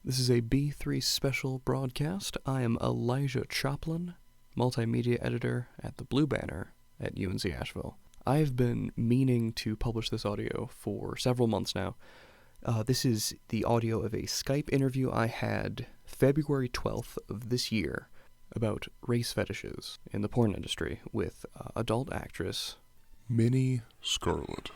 This is a B3 special broadcast. I am Elijah Choplin, Multimedia Editor at the Blue Banner at UNC Asheville. I've been meaning to publish this audio for several months now. This is the audio of a Skype interview I had February 12th of this year about race fetishes in the porn industry with adult actress Minnie Scarlet.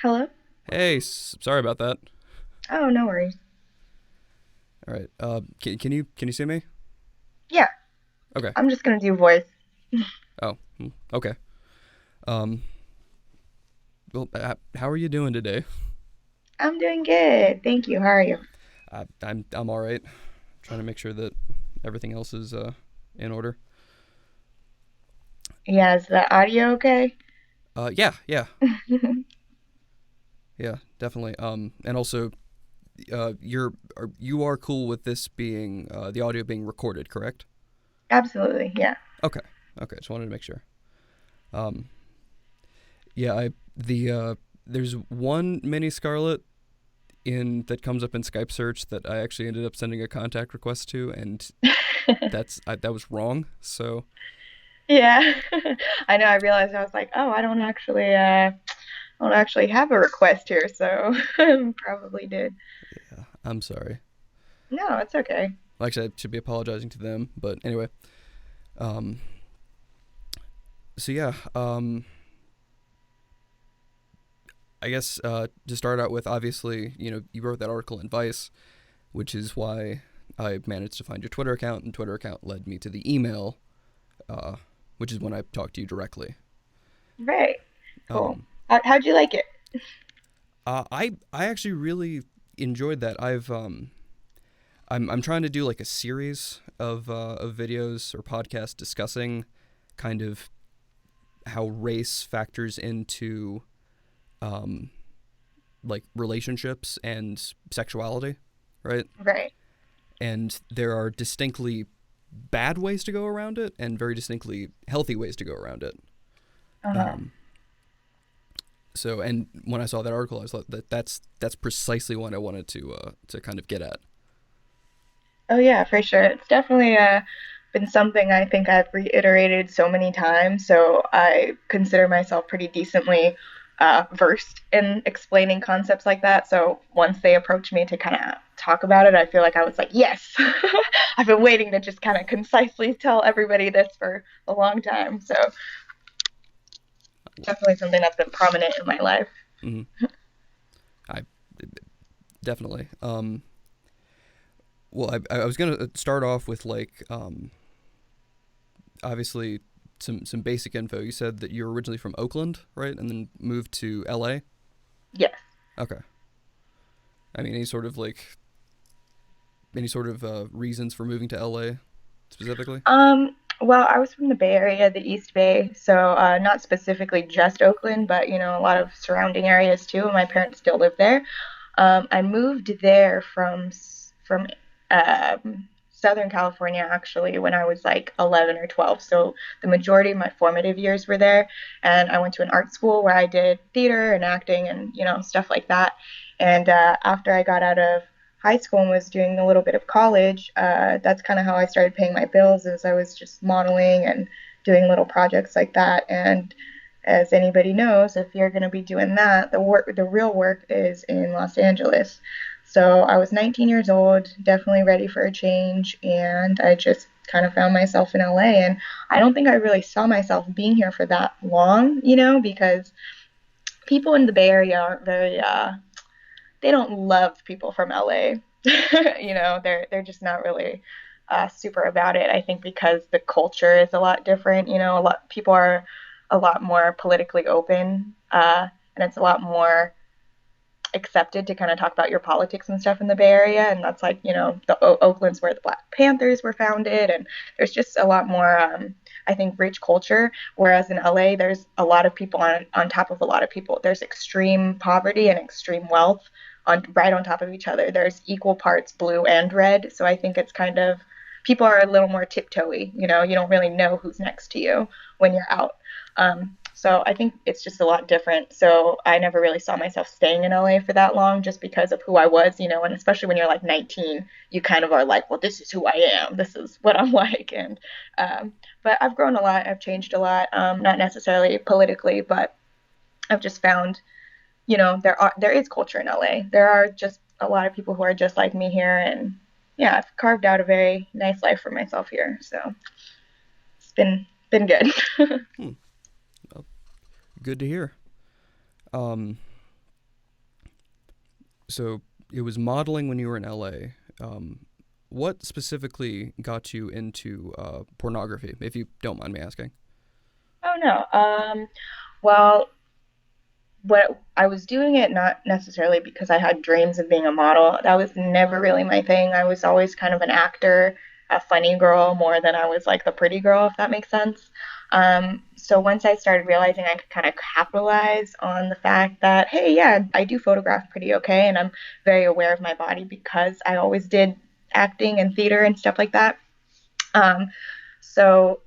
Hello? Hey, sorry about that. Oh, no worries. All right. Can you see me? Yeah. Okay. I'm just gonna do voice. Oh, okay. Well, how are you doing today? I'm doing good. Thank you. How are you? I'm all right. Trying to make sure that everything else is in order. Yeah, is the audio okay? Yeah, definitely. And also, you are cool with this being the audio being recorded, correct? Absolutely, yeah. Okay. Just wanted to make sure. Yeah, there's one Minnie Scarlet that comes up in Skype search that I actually ended up sending a contact request to, and that was wrong. So Yeah. I know, I realized I was like, oh, I don't actually have a request here, so probably did. yeah, I'm sorry. No, it's okay. Actually, I should be apologizing to them, but anyway. So yeah, I guess to start out with, obviously, you wrote that article in Vice, which is why I managed to find your Twitter account, and Twitter account led me to the email, which is when I talked to you directly. Right. Cool. Um, How'd you like it? I actually really enjoyed that. I'm trying to do like a series of videos or podcasts discussing kind of how race factors into like relationships and sexuality, right? Right. And there are distinctly bad ways to go around it and very distinctly healthy ways to go around it. Uh-huh. So, and when I saw that article, I was like, that's precisely what I wanted to kind of get at. Oh yeah, for sure. It's definitely been something I think I've reiterated so many times. So I consider myself pretty decently versed in explaining concepts like that. So once they approached me to kind of talk about it, I feel like I was like, yes, I've been waiting to just kind of concisely tell everybody this for a long time. So definitely something that's been prominent in my life. Mm-hmm. I definitely. Well, I was gonna start off with like obviously some basic info. You said that you're originally from Oakland, right, and then moved to L.A. Yes. Okay. I mean, any sort of reasons for moving to L.A. specifically? Well, I was from the Bay Area, the East Bay, so not specifically just Oakland, but a lot of surrounding areas too. And my parents still live there. I moved there from Southern California actually when I was like 11 or 12. So the majority of my formative years were there, and I went to an art school where I did theater and acting and stuff like that. And after I got out of high school and was doing a little bit of college, that's kind of how I started paying my bills. As I was just modeling and doing little projects like that. And as anybody knows, if you're going to be doing that, the real work is in Los Angeles. So I was 19 years old, definitely ready for a change, and I just kind of found myself in LA. And I don't think I really saw myself being here for that long, because people in the Bay Area aren't very they don't love people from LA. They're just not really super about it. I think because the culture is a lot different. A lot people are a lot more politically open, and it's a lot more accepted to kind of talk about your politics and stuff in the Bay Area. And that's like Oakland's where the Black Panthers were founded, and there's just a lot more I think rich culture. Whereas in LA, there's a lot of people on top of a lot of people. There's extreme poverty and extreme wealth on right on top of each other. There's equal parts blue and red. So I think it's kind of people are a little more tiptoey. You know, you don't really know who's next to you when you're out. So I think it's just a lot different. So I never really saw myself staying in LA for that long just because of who I was, you know, and especially when you're like 19, you kind of are like, well, this is who I am. This is what I'm like. And, but I've grown a lot. I've changed a lot. Not necessarily politically, but I've just found, you know, there is culture in LA. There are just a lot of people who are just like me here. And yeah, I've carved out a very nice life for myself here. So it's been good. Hmm. Well, good to hear. Um, so it was modeling when you were in LA. What specifically got you into pornography, if you don't mind me asking? Oh no. Well, what I was doing it not necessarily because I had dreams of being a model. That was never really my thing. I was always kind of an actor, a funny girl more than I was like the pretty girl, if that makes sense. So once I started realizing I could kind of capitalize on the fact that, hey, yeah, I do photograph pretty okay, and I'm very aware of my body because I always did acting and theater and stuff like that. Um, so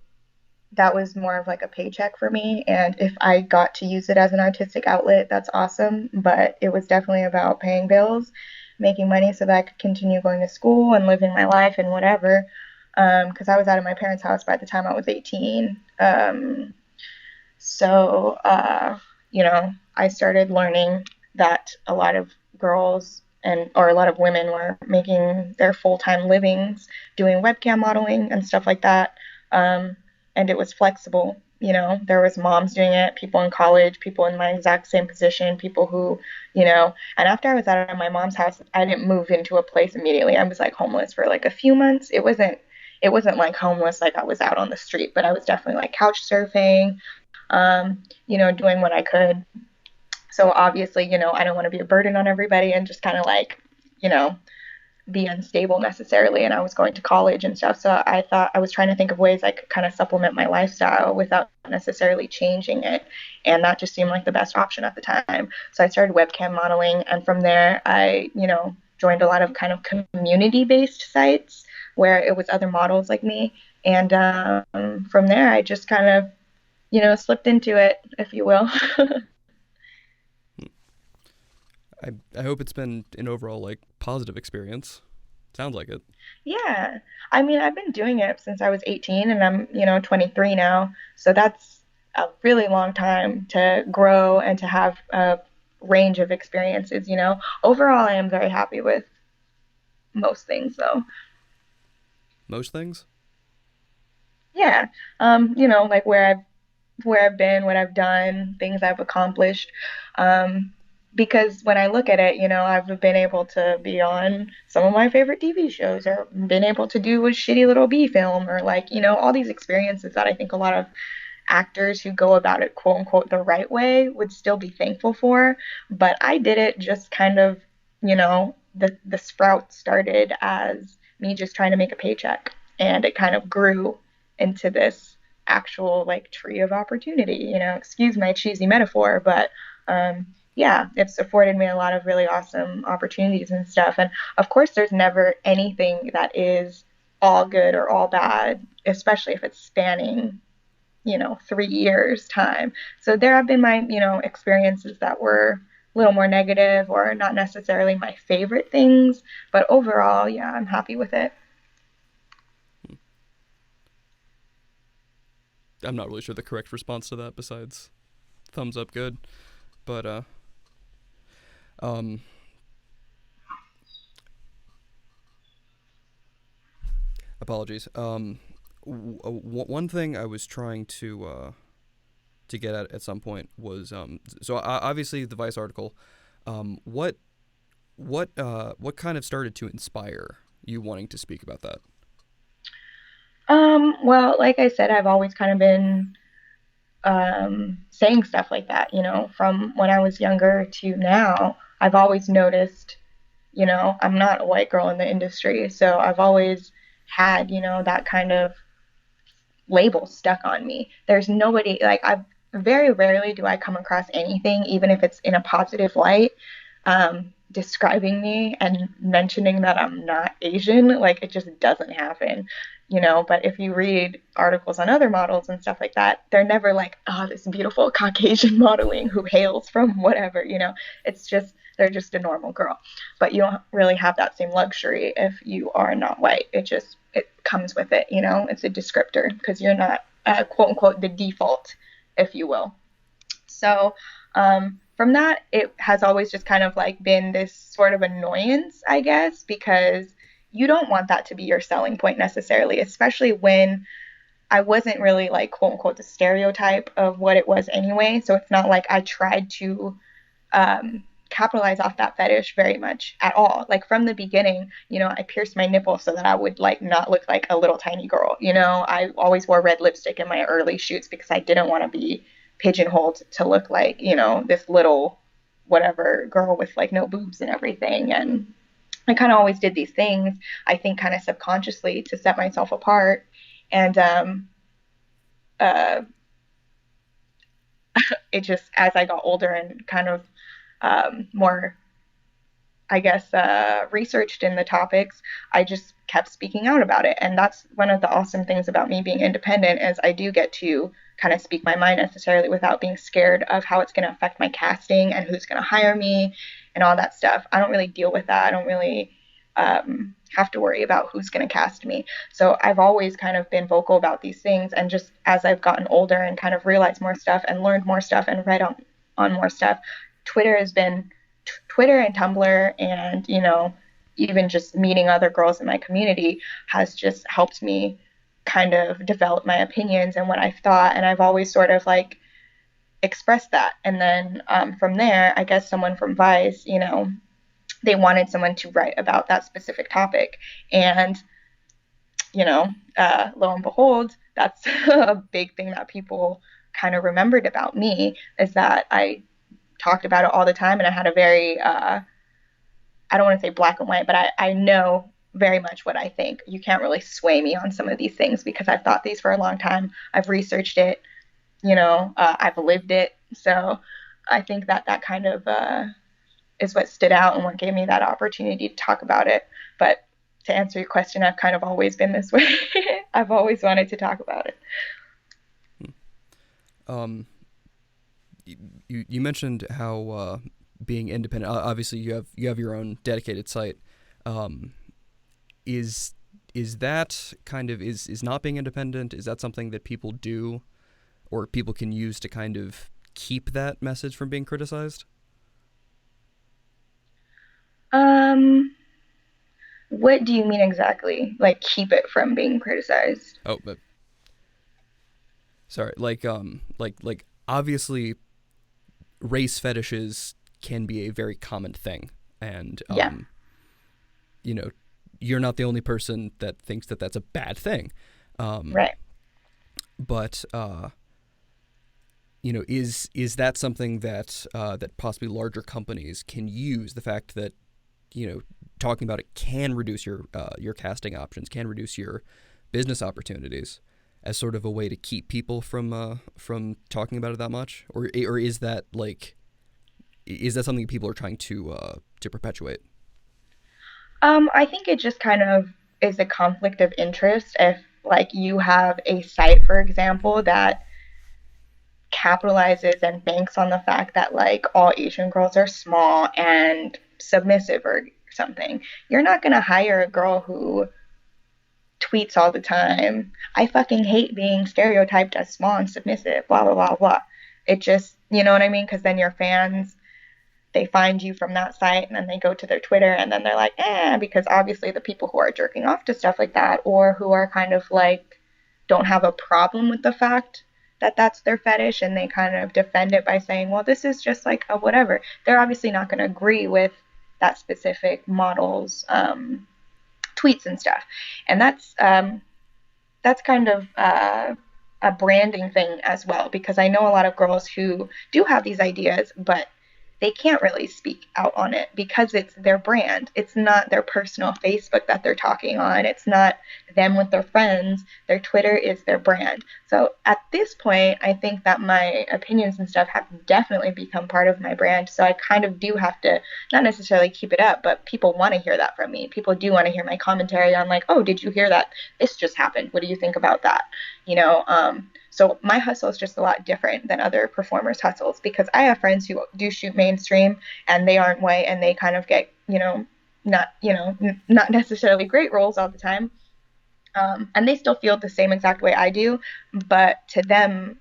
that was more of like a paycheck for me. And if I got to use it as an artistic outlet, that's awesome. But it was definitely about paying bills, making money so that I could continue going to school and living my life and whatever. Because I was out of my parents' house by the time I was 18. So, you know, I started learning that a lot of girls or a lot of women were making their full-time livings doing webcam modeling and stuff like that. Um, and it was flexible. You know, there was moms doing it, people in college, people in my exact same position, people who, you know, and after I was out of my mom's house, I didn't move into a place immediately. I was like homeless for like a few months. It wasn't like homeless like I was out on the street, but I was definitely like couch surfing, you know, doing what I could. So obviously, you know, I don't want to be a burden on everybody and just kind of like, you know, be unstable necessarily. And I was going to college and stuff. So I thought I was trying to think of ways I could kind of supplement my lifestyle without necessarily changing it. And that just seemed like the best option at the time. So I started webcam modeling. And from there, I, you know, joined a lot of kind of community based sites where it was other models like me. And from there, I just kind of, you know, slipped into it, if you will. I hope it's been an overall like positive experience. Sounds like it. Yeah. I mean, I've been doing it since I was 18 and I'm, you know, 23 now. So that's a really long time to grow and to have a range of experiences, you know. Overall, I am very happy with most things though. Most things. Yeah. You know, like where I've been, what I've done, things I've accomplished. Um, because when I look at it, you know, I've been able to be on some of my favorite TV shows or been able to do a shitty little B film or like, you know, all these experiences that I think a lot of actors who go about it quote unquote the right way would still be thankful for. But I did it just kind of, you know, the sprout started as me just trying to make a paycheck and it kind of grew into this actual like tree of opportunity, you know, excuse my cheesy metaphor, but yeah, it's afforded me a lot of really awesome opportunities and stuff. And of course, there's never anything that is all good or all bad, especially if it's spanning, you know, 3 years time. So there have been my, you know, experiences that were a little more negative or not necessarily my favorite things, but overall, yeah, I'm happy with it. I'm not really sure the correct response to that besides thumbs up good. But um apologies. One thing I was trying to get at some point was so obviously the Vice article. What what kind of started to inspire you wanting to speak about that? Well, like I said, I've always kind of been saying stuff like that, you know, from when I was younger to now. I've always noticed, you know, I'm not a white girl in the industry, so I've always had, you know, that kind of label stuck on me. There's nobody like I've very rarely do I come across anything, even if it's in a positive light, describing me and mentioning that I'm not Asian. Like, it just doesn't happen, But if you read articles on other models and stuff like that, they're never like, oh, this beautiful Caucasian modeling who hails from whatever. It's just, they're just a normal girl. But you don't really have that same luxury if you are not white. It comes with it. It's a descriptor because you're not, quote unquote, the default, if you will. So from that, it has always just kind of like been this sort of annoyance, I guess, because you don't want that to be your selling point necessarily, especially when I wasn't really like quote unquote the stereotype of what it was anyway. So it's not like I tried to capitalize off that fetish very much at all. Like from the beginning, I pierced my nipple so that I would like not look like a little tiny girl. I always wore red lipstick in my early shoots because I didn't want to be pigeonholed to look like, this little whatever girl with like no boobs and everything. And I kind of always did these things, I think kind of subconsciously to set myself apart. And uh, it just, as I got older and kind of more, I guess, researched in the topics, I just kept speaking out about it. And that's one of the awesome things about me being independent is I do get to kind of speak my mind necessarily without being scared of how it's going to affect my casting and who's going to hire me and all that stuff. I don't really deal with that. I don't really have to worry about who's going to cast me. So I've always kind of been vocal about these things. And just as I've gotten older and kind of realized more stuff and learned more stuff and read on more stuff, Twitter has been Twitter and Tumblr and, even just meeting other girls in my community has just helped me kind of develop my opinions and what I've thought. And I've always sort of like expressed that. And then from there, I guess someone from Vice, they wanted someone to write about that specific topic. And, lo and behold, that's a big thing that people kind of remembered about me is that I talked about it all the time. And I had a very, I don't want to say black and white, but I know very much what I think. You can't really sway me on some of these things because I've thought these for a long time. I've researched it, I've lived it. So I think that kind of is what stood out and what gave me that opportunity to talk about it. But to answer your question, I've kind of always been this way. I've always wanted to talk about it. You mentioned how being independent. Obviously, you have your own dedicated site. Is that kind of is not being independent? Is that something that people do, or people can use to kind of keep that message from being criticized? What do you mean exactly? Like keep it from being criticized? Oh, but sorry. Like obviously, race fetishes can be a very common thing, and Yeah. You're not the only person that thinks that that's a bad thing. Right. But is that something that that possibly larger companies can use, the fact that talking about it can reduce your casting options, can reduce your business opportunities, as sort of a way to keep people from talking about it that much, or is that something people are trying to perpetuate? I think it just kind of is a conflict of interest if like you have a site, for example, that capitalizes and banks on the fact that like all Asian girls are small and submissive or something. You're not going to hire a girl who tweets all the time, I fucking hate being stereotyped as small and submissive, blah, blah, blah, blah. It just, you know what I mean? Because then your fans, they find you from that site and then they go to their Twitter and then they're like, because obviously the people who are jerking off to stuff like that or who are kind of like, don't have a problem with the fact that that's their fetish and they kind of defend it by saying, well, this is just like a whatever. They're obviously not going to agree with that specific model's tweets and stuff. And that's kind of a branding thing as well, because I know a lot of girls who do have these ideas, but they can't really speak out on it because it's their brand. It's not their personal Facebook that they're talking on. It's not them with their friends. Their Twitter is their brand. So at this point, I think that my opinions and stuff have definitely become part of my brand. So I kind of do have to not necessarily keep it up, but people want to hear that from me. People do want to hear my commentary on like, oh, did you hear that? This just happened. What do you think about that? So my hustle is just a lot different than other performers' hustles because I have friends who do shoot mainstream and they aren't white and they kind of get, not necessarily great roles all the time. And they still feel the same exact way I do, but to them,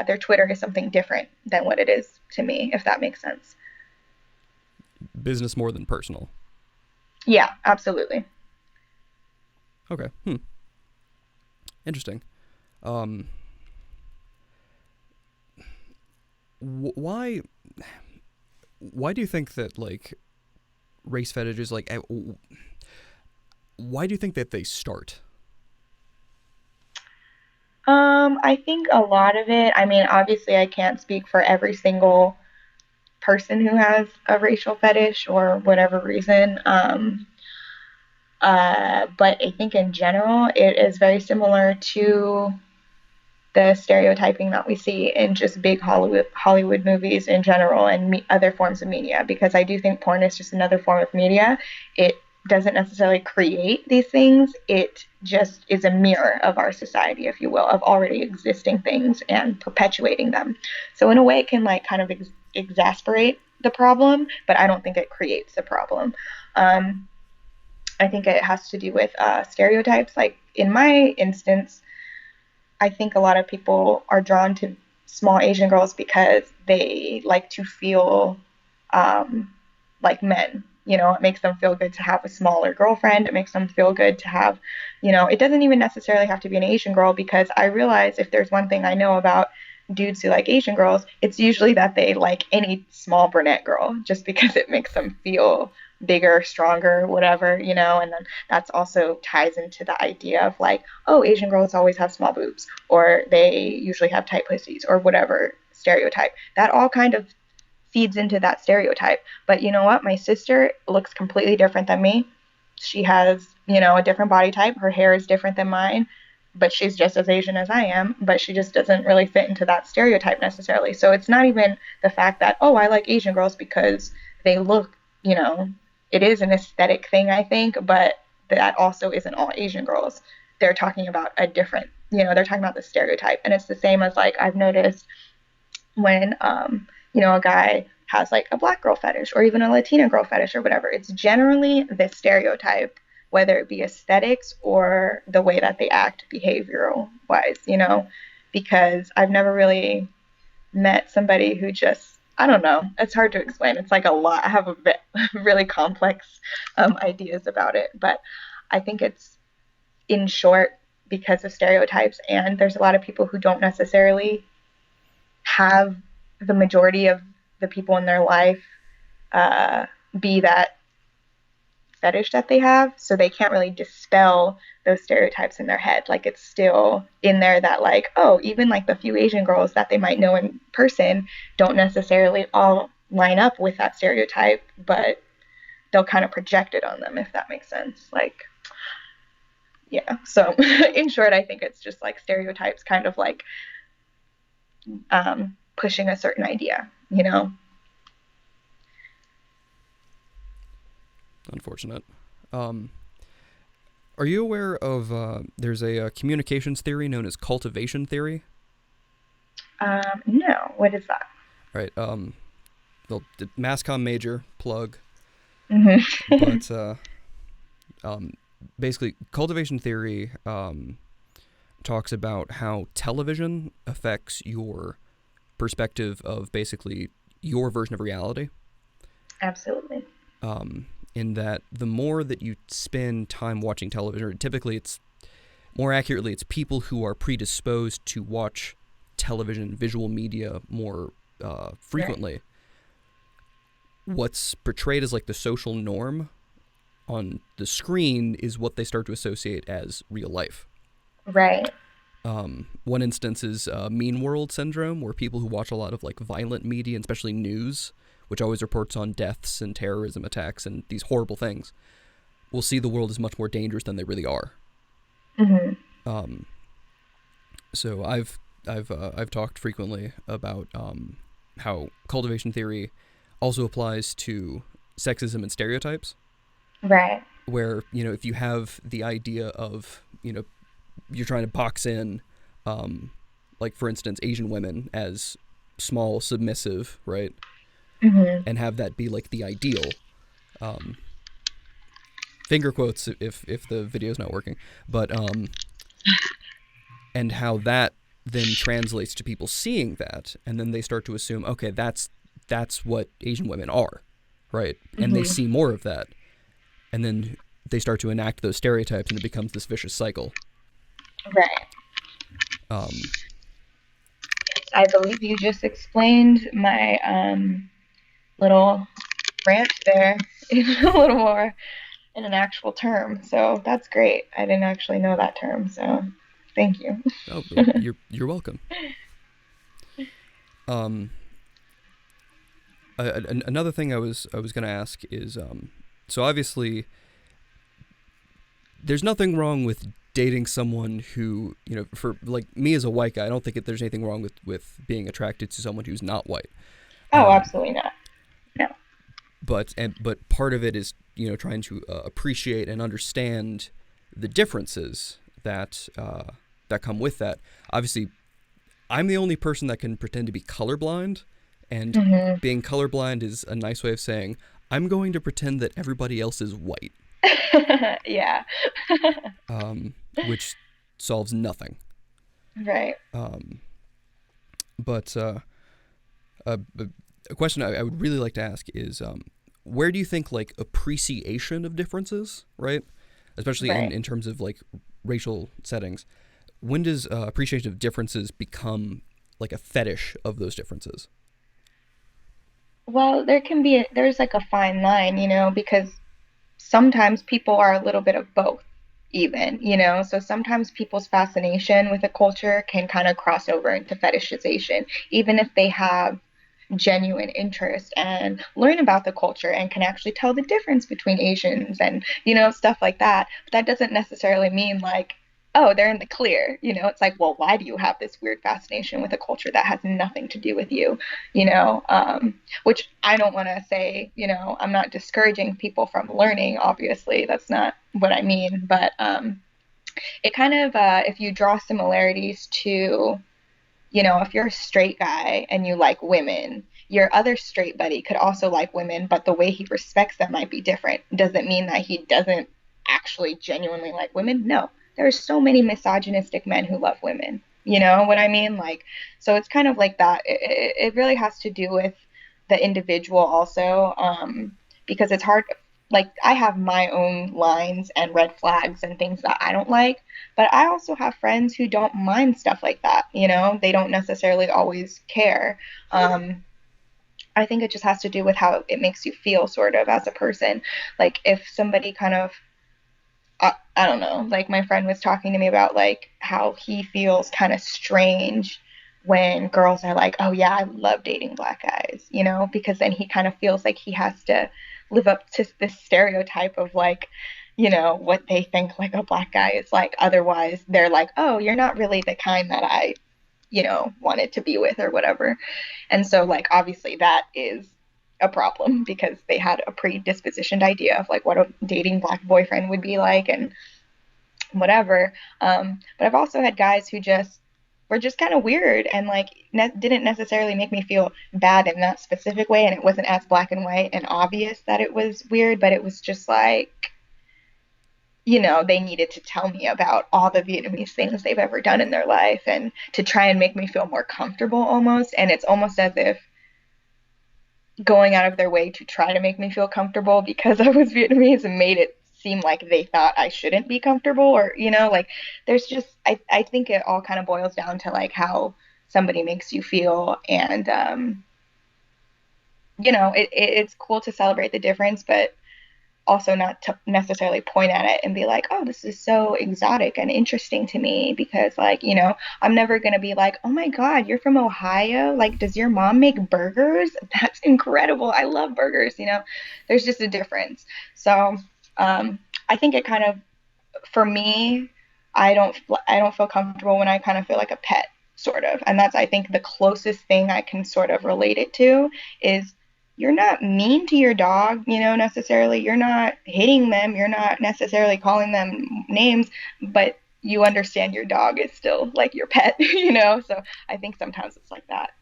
their Twitter is something different than what it is to me, if that makes sense. Business more than personal. Yeah, absolutely. Okay. Interesting. Why do you think that like race fetishes why do you think that they start? I think a lot of it, I mean, obviously I can't speak for every single person who has a racial fetish or whatever reason. But I think in general, it is very similar to the stereotyping that we see in just big Hollywood movies in general and other forms of media, because I do think porn is just another form of media. It doesn't necessarily create these things. It just is a mirror of our society, if you will, of already existing things and perpetuating them. So in a way, it can like kind of exasperate the problem, but I don't think it creates the problem. I think it has to do with stereotypes. Like in my instance, I think a lot of people are drawn to small Asian girls because they like to feel like men. It makes them feel good to have a smaller girlfriend. It makes them feel good to have, it doesn't even necessarily have to be an Asian girl, because I realize if there's one thing I know about dudes who like Asian girls, it's usually that they like any small brunette girl just because it makes them feel bigger, stronger, whatever, and then that's also ties into the idea of like, oh, Asian girls always have small boobs, or they usually have tight pussies, or whatever stereotype. That all kind of feeds into that stereotype. But you know what? My sister looks completely different than me. She has, a different body type. Her hair is different than mine, but she's just as Asian as I am, but she just doesn't really fit into that stereotype necessarily. So it's not even the fact that, oh, I like Asian girls because they look, it is an aesthetic thing, I think, but that also isn't all Asian girls. They're talking about a different, they're talking about the stereotype. And it's the same as like I've noticed when, a guy has like a black girl fetish or even a Latina girl fetish or whatever. It's generally the stereotype, whether it be aesthetics or the way that they act behavioral wise, because I've never really met somebody who just, I don't know. It's hard to explain. It's like a lot. I have a bit really complex ideas about it, but I think it's in short because of stereotypes, and there's a lot of people who don't necessarily have the majority of the people in their life be that fetish that they have, so they can't really dispel those stereotypes in their head. Like it's still in there that like, oh, even like the few Asian girls that they might know in person don't necessarily all line up with that stereotype, but they'll kind of project it on them, if that makes sense. Like, yeah. So in short, I think it's just like stereotypes kind of like pushing a certain idea, Unfortunate. Are you aware of there's a communications theory known as cultivation theory? No. What is that? All right. Well, mass comm major plug. Mm-hmm. But basically, cultivation theory talks about how television affects your perspective of basically your version of reality. Absolutely. In that the more that you spend time watching television, or typically it's more accurately, it's people who are predisposed to watch television, visual media more frequently. Right. What's portrayed as like the social norm on the screen is what they start to associate as real life. Right. One instance is Mean World syndrome, where people who watch a lot of like violent media, and especially news, which always reports on deaths and terrorism attacks and these horrible things, will see the world as much more dangerous than they really are. Mm-hmm. So I've talked frequently about how cultivation theory also applies to sexism and stereotypes. Right. Where, if you have the idea of, you're trying to box in, like for instance, Asian women as small, submissive, right? Mm-hmm. And have that be like the ideal. Finger quotes if the video's not working, but and how that then translates to people seeing that, and then they start to assume, okay, that's what Asian women are, right? And they Mm-hmm. see more of that, and then they start to enact those stereotypes, and it becomes this vicious cycle. Right. Um, I believe you just explained my little rant there in a little more in an actual term. So that's great. I didn't actually know that term, so thank you. oh, you're welcome. Another thing I was going to ask is, so obviously, there's nothing wrong with dating someone who, for like me as a white guy, I don't think there's anything wrong with being attracted to someone who's not white. Oh, absolutely not. No. But part of it is, trying to appreciate and understand the differences that that come with that. Obviously, I'm the only person that can pretend to be colorblind, and Mm-hmm. being colorblind is a nice way of saying I'm going to pretend that everybody else is white. Yeah. Which solves nothing. Right. But a question I would really like to ask is, where do you think like appreciation of differences, right? Especially Right. in terms of like racial settings, when does appreciation of differences become like a fetish of those differences? Well, there's like a fine line, because sometimes people are a little bit of both, even. So sometimes people's fascination with a culture can kind of cross over into fetishization, even if they have genuine interest and learn about the culture and can actually tell the difference between Asians and, stuff like that. But that doesn't necessarily mean like, oh, they're in the clear. It's like, well, why do you have this weird fascination with a culture that has nothing to do with you? Which I don't want to say, I'm not discouraging people from learning. Obviously, that's not what I mean. But it kind of, if you draw similarities to, if you're a straight guy and you like women, your other straight buddy could also like women, but the way he respects them might be different. Doesn't mean that he doesn't actually genuinely like women. No, there are so many misogynistic men who love women. You know what I mean? Like, so it's kind of like that. It really has to do with the individual also, because it's hard. Like, I have my own lines and red flags and things that I don't like, but I also have friends who don't mind stuff like that. They don't necessarily always care. I think it just has to do with how it makes you feel, sort of, as a person. Like, if somebody kind of, I don't know, like my friend was talking to me about like how he feels kind of strange when girls are like, oh yeah, I love dating black guys, because then he kind of feels like he has to live up to this stereotype of like, what they think like a black guy is like. Otherwise, they're like, oh, you're not really the kind that I, wanted to be with or whatever. And so, like, obviously, that is a problem because they had a predispositioned idea of like what a dating black boyfriend would be like and whatever. But I've also had guys who just were just kind of weird and like didn't necessarily make me feel bad in that specific way. And it wasn't as black and white and obvious that it was weird, but it was just like, they needed to tell me about all the Vietnamese things they've ever done in their life and to try and make me feel more comfortable almost. And it's almost as if going out of their way to try to make me feel comfortable because I was Vietnamese and made it seem like they thought I shouldn't be comfortable or, like there's just, I think it all kind of boils down to like how somebody makes you feel. And, it's cool to celebrate the difference, but also not to necessarily point at it and be like, oh, this is so exotic and interesting to me, because like, I'm never going to be like, oh my God, you're from Ohio, like does your mom make burgers? That's incredible, I love burgers. There's just a difference. So I think it kind of, for me, I don't feel comfortable when I kind of feel like a pet, sort of. And that's, I think, the closest thing I can sort of relate it to is, you're not mean to your dog, necessarily. You're not hitting them. You're not necessarily calling them names, but you understand your dog is still like your pet, So I think sometimes it's like that.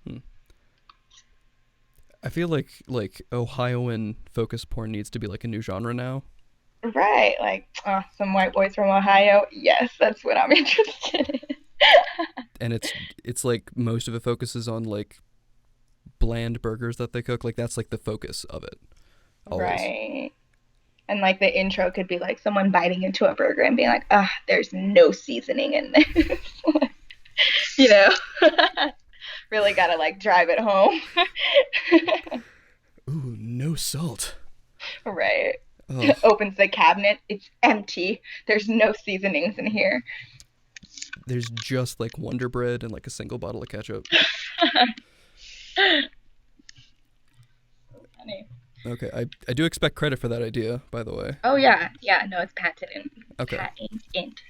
Hmm. I feel like Ohioan focus porn needs to be like a new genre now. Right. Like, some white boys from Ohio. Yes, that's what I'm interested in. And it's like most of it focuses on like bland burgers that they cook. Like that's like the focus of it always. Right. And like the intro could be like someone biting into a burger and being like, there's no seasoning in this. you know, really gotta like drive it home. Ooh, no salt. Right. Oh, Opens the cabinet, it's empty. There's no seasonings in here. there's just like Wonder Bread and like a single bottle of ketchup. Funny. Okay, I do expect credit for that idea, by the way. Oh yeah, yeah. No, it's patented. Okay, Patented.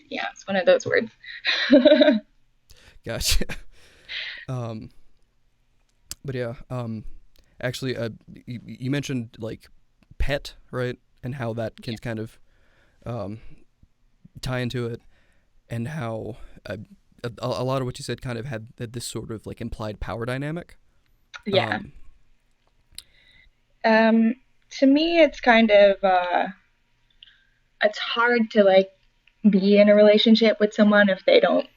Yeah, it's one of those words. gotcha. um, but yeah, actually, you mentioned like pet, right, and how that can kind of um tie into it, and how a lot of what you said kind of had this sort of like implied power dynamic. Yeah. Um, Um, to me, it's kind of it's hard to like be in a relationship with someone if they don't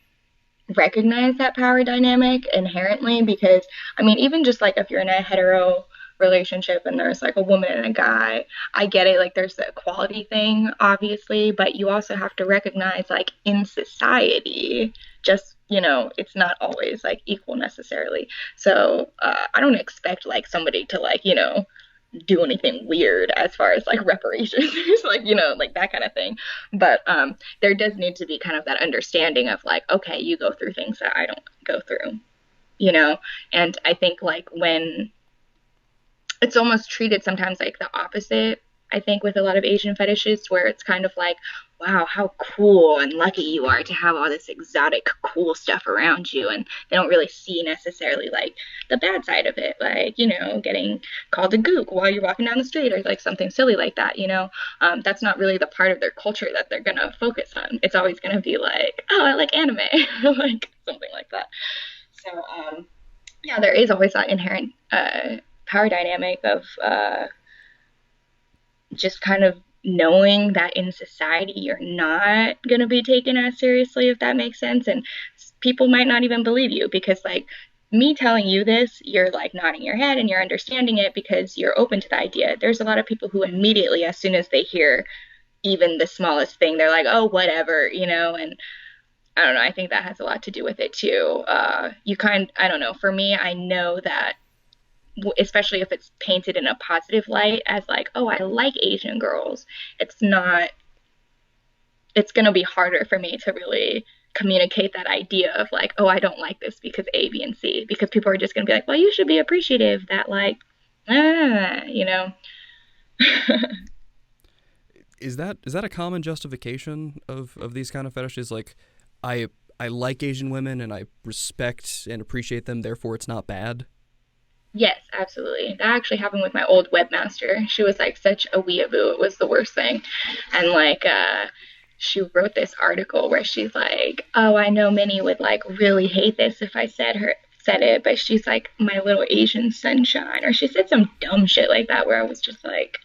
recognize that power dynamic inherently, because I mean, even just like if you're in a hetero relationship and there's like a woman and a guy, I get it, like there's the equality thing obviously, but you also have to recognize like in society, just it's not always like equal necessarily. So I don't expect like somebody to like do anything weird as far as like reparations, like like that kind of thing. But there does need to be kind of that understanding of like, okay, you go through things that I don't go through, you know and I think like when it's almost treated sometimes like the opposite, I think, with a lot of Asian fetishes, where it's kind of like, wow, how cool and lucky you are to have all this exotic, cool stuff around you. And they don't really see necessarily like the bad side of it, like, getting called a gook while you're walking down the street or like something silly like that. That's not really the part of their culture that they're going to focus on. It's always going to be like, oh, I like anime, like something like that. So, yeah, there is always that inherent power dynamic of just kind of knowing that in society you're not going to be taken as seriously, if that makes sense. And people might not even believe you because, like, me telling you this, you're like nodding your head and you're understanding it because you're open to the idea. There's a lot of people who immediately, as soon as they hear even the smallest thing, they're like, oh, whatever, and I don't know. I think that has a lot to do with it too. I don't know. For me, I know that especially if it's painted in a positive light as like, oh, I like Asian girls, it's going to be harder for me to really communicate that idea of like, oh, I don't like this because A, B, and C, because people are just going to be like, well, you should be appreciative that like, you know. Is that a common justification of these kind of fetishes? Like, I like Asian women and I respect and appreciate them, therefore it's not bad. Yes, absolutely. That actually happened with my old webmaster. She was like such a weeaboo. It was the worst thing. And like she wrote this article where she's like, "Oh, I know Minnie would like really hate this if I said it, but she's like my little Asian sunshine." Or she said some dumb shit like that where I was just like,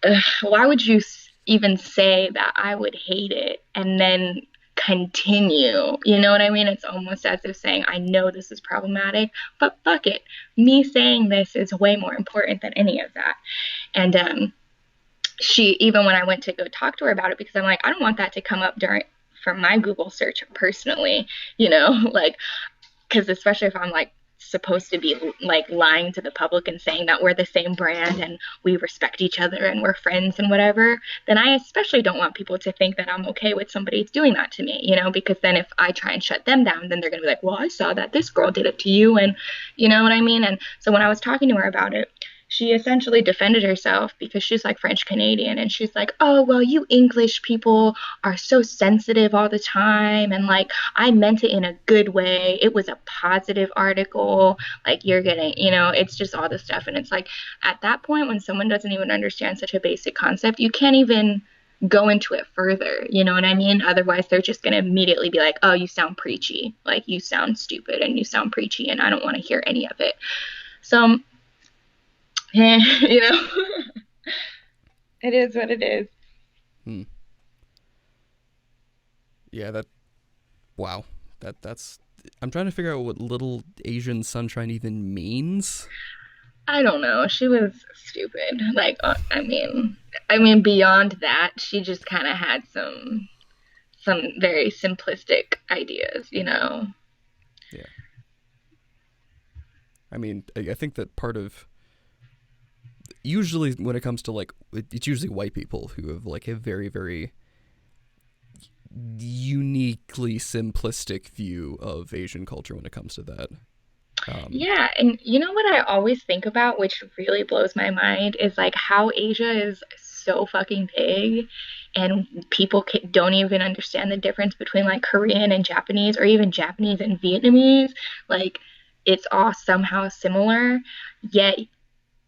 ugh, why would you even say that I would hate it and then continue? You know what I mean? It's almost as if saying, I know this is problematic, but fuck it. Me saying this is way more important than any of that. And she, even when I went to go talk to her about it, because I'm like, I don't want that to come up from my Google search personally, like, because especially if I'm like supposed to be like lying to the public and saying that we're the same brand and we respect each other and we're friends and whatever, then I especially don't want people to think that I'm okay with somebody doing that to me, because then if I try and shut them down, then they're going to be like, well, I saw that this girl did it to you. And you know what I mean? And so when I was talking to her about it, she essentially defended herself because she's like French Canadian, and she's like, oh, well, you English people are so sensitive all the time, and like I meant it in a good way. It was a positive article. Like you're getting, it's just all this stuff. And it's like at that point when someone doesn't even understand such a basic concept, you can't even go into it further. You know what I mean? Otherwise, they're just going to immediately be like, oh, you sound preachy. Like you sound stupid and you sound preachy, and I don't want to hear any of it. So it is what it is. Yeah, that's I'm trying to figure out what little Asian sunshine even means. I don't know. She was stupid. Like, I mean, beyond that, she just kind of had some very simplistic ideas, Yeah. I mean, I think that part of, usually when it comes to like, it's usually white people who have like a very, very uniquely simplistic view of Asian culture when it comes to that. Yeah, and you know what I always think about, which really blows my mind, is like how Asia is so fucking big, and people don't even understand the difference between like Korean and Japanese, or even Japanese and Vietnamese. Like, it's all somehow similar, yet,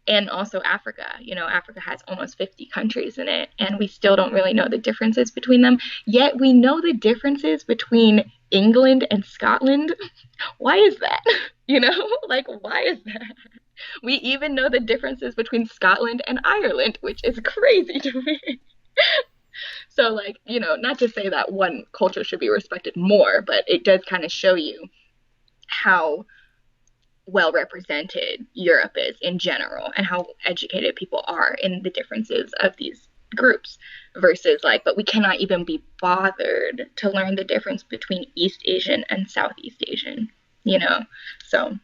and also Africa. Africa has almost 50 countries in it, and we still don't really know the differences between them. Yet we know the differences between England and Scotland. Why is that? Like, why is that? We even know the differences between Scotland and Ireland, which is crazy to me. So, like, not to say that one culture should be respected more, but it does kind of show you how well represented Europe is in general, and how educated people are in the differences of these groups, versus like, but we cannot even be bothered to learn the difference between East Asian and Southeast Asian, so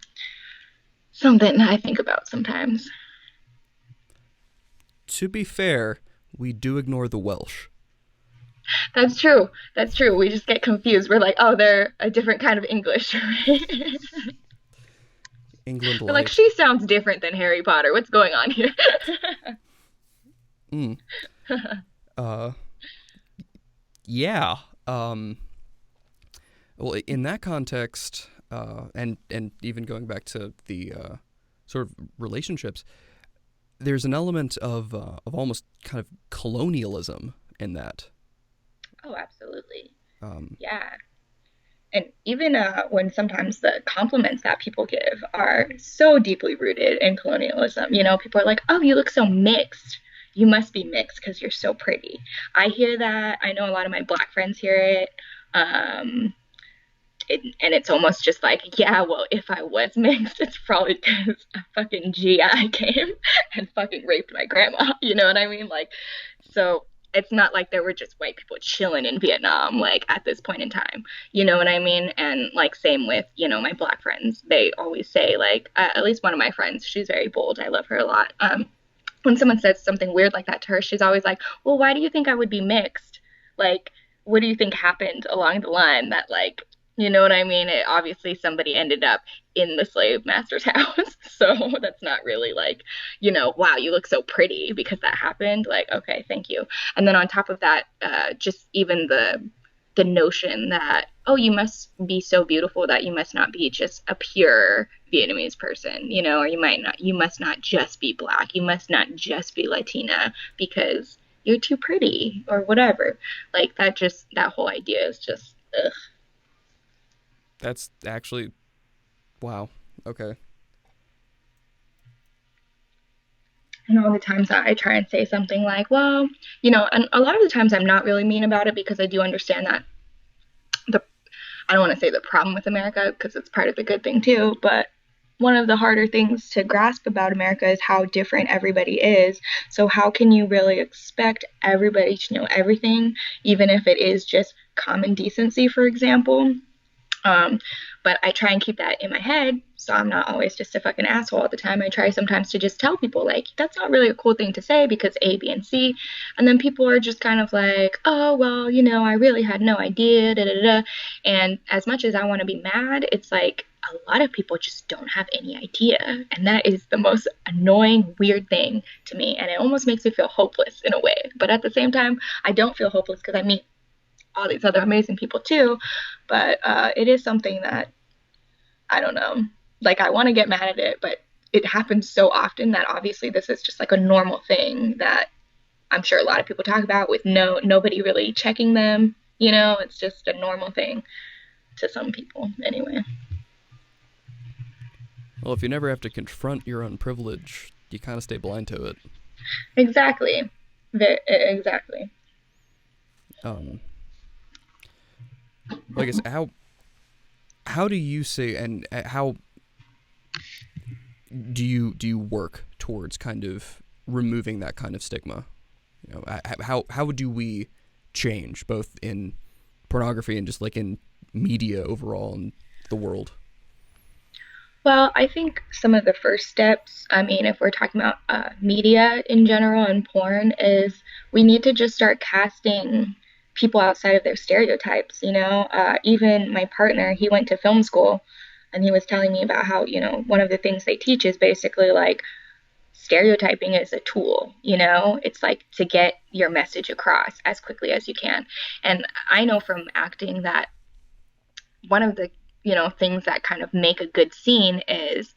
something I think about sometimes. To be fair, we do ignore the Welsh. That's true. We just get confused. We're like, oh, they're a different kind of English, right? England We're like, she sounds different than Harry Potter. What's going on here? Yeah. Well, in that context, and even going back to the sort of relationships, there's an element of almost kind of colonialism in that. Oh, absolutely. Yeah. And even when sometimes the compliments that people give are so deeply rooted in colonialism, people are like, oh, you look so mixed. You must be mixed because you're so pretty. I hear that. I know a lot of my Black friends hear it. And it's almost just like, yeah, well, if I was mixed, it's probably because a fucking GI came and fucking raped my grandma. You know what I mean? Like, so it's not like there were just white people chilling in Vietnam, like, at this point in time. You know what I mean? And, like, same with, my Black friends. They always say, like, at least one of my friends, she's very bold. I love her a lot. When someone says something weird like that to her, she's always like, well, why do you think I would be mixed? Like, what do you think happened along the line that, like, you know what I mean? Obviously, somebody ended up in the slave master's house. So that's not really like, wow, you look so pretty because that happened. Like, okay, thank you. And then on top of that, just even the notion that, oh, you must be so beautiful that you must not be just a pure Vietnamese person, or you must not just be Black. You must not just be Latina because you're too pretty or whatever. Like, that whole idea is just, ugh. That's actually, wow. Okay. And all the times that I try and say something like, well, and a lot of the times I'm not really mean about it because I do understand that I don't want to say the problem with America because it's part of the good thing too, but one of the harder things to grasp about America is how different everybody is. So how can you really expect everybody to know everything, even if it is just common decency, for example? But I try and keep that in my head, so I'm not always just a fucking asshole all the time. I try sometimes to just tell people, like, that's not really a cool thing to say because A, B, and C. And then people are just kind of like, oh, well, I really had no idea, da, da, da. And as much as I want to be mad, it's like a lot of people just don't have any idea. And that is the most annoying, weird thing to me. And it almost makes me feel hopeless in a way. But at the same time, I don't feel hopeless because I meet all these other amazing people too. But it is something that, I don't know, like, I want to get mad at it, but it happens so often that obviously this is just like a normal thing that I'm sure a lot of people talk about with nobody really checking them. It's just a normal thing to some people anyway. Well, if you never have to confront your own privilege, you kind of stay blind to it. Exactly. Exactly. Well, I guess how do you say, and how do you work towards kind of removing that kind of stigma? How do we change both in pornography and just like in media overall in the world? Well, I think some of the first steps, I mean, if we're talking about media in general and porn, is we need to just start casting people outside of their stereotypes. Even my partner, he went to film school, and he was telling me about how, one of the things they teach is basically like stereotyping is a tool. It's like to get your message across as quickly as you can. And I know from acting that one of the things that kind of make a good scene is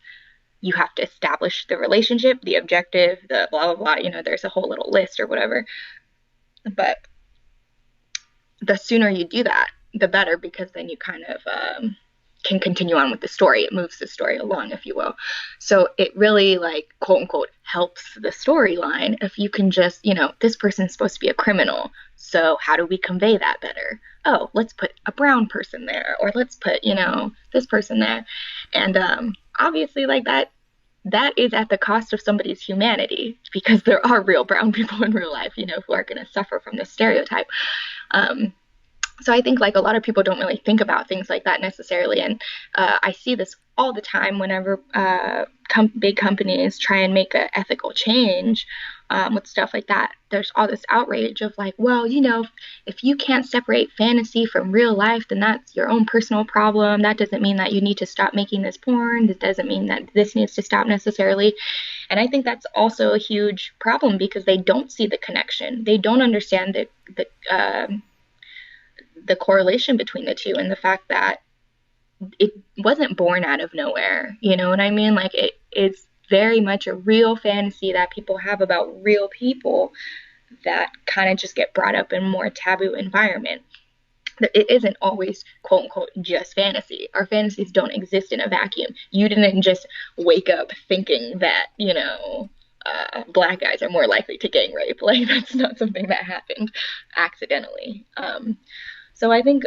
you have to establish the relationship, the objective, the blah, blah, blah. There's a whole little list or whatever. But the sooner you do that, the better, because then you kind of can continue on with the story. It moves the story along, if you will. So it really, like, quote unquote, helps the storyline if you can just, this person's supposed to be a criminal. So how do we convey that better? Oh, let's put a brown person there, or let's put, this person there. And obviously, like, that is at the cost of somebody's humanity, because there are real brown people in real life, who are going to suffer from this stereotype. So I think, like, a lot of people don't really think about things like that necessarily. And I see this all the time whenever big companies try and make an ethical change with stuff like that. There's all this outrage of like, well, if you can't separate fantasy from real life, then that's your own personal problem. That doesn't mean that you need to stop making this porn. That doesn't mean that this needs to stop necessarily. And I think that's also a huge problem, because they don't see the connection. They don't understand the correlation between the two, and the fact that it wasn't born out of nowhere. You know what I mean? Like, it's very much a real fantasy that people have about real people that kind of just get brought up in a more taboo environment. It isn't always, quote unquote, just fantasy. Our fantasies don't exist in a vacuum. You didn't just wake up thinking that, black guys are more likely to gang rape. Like, that's not something that happened accidentally. So I think,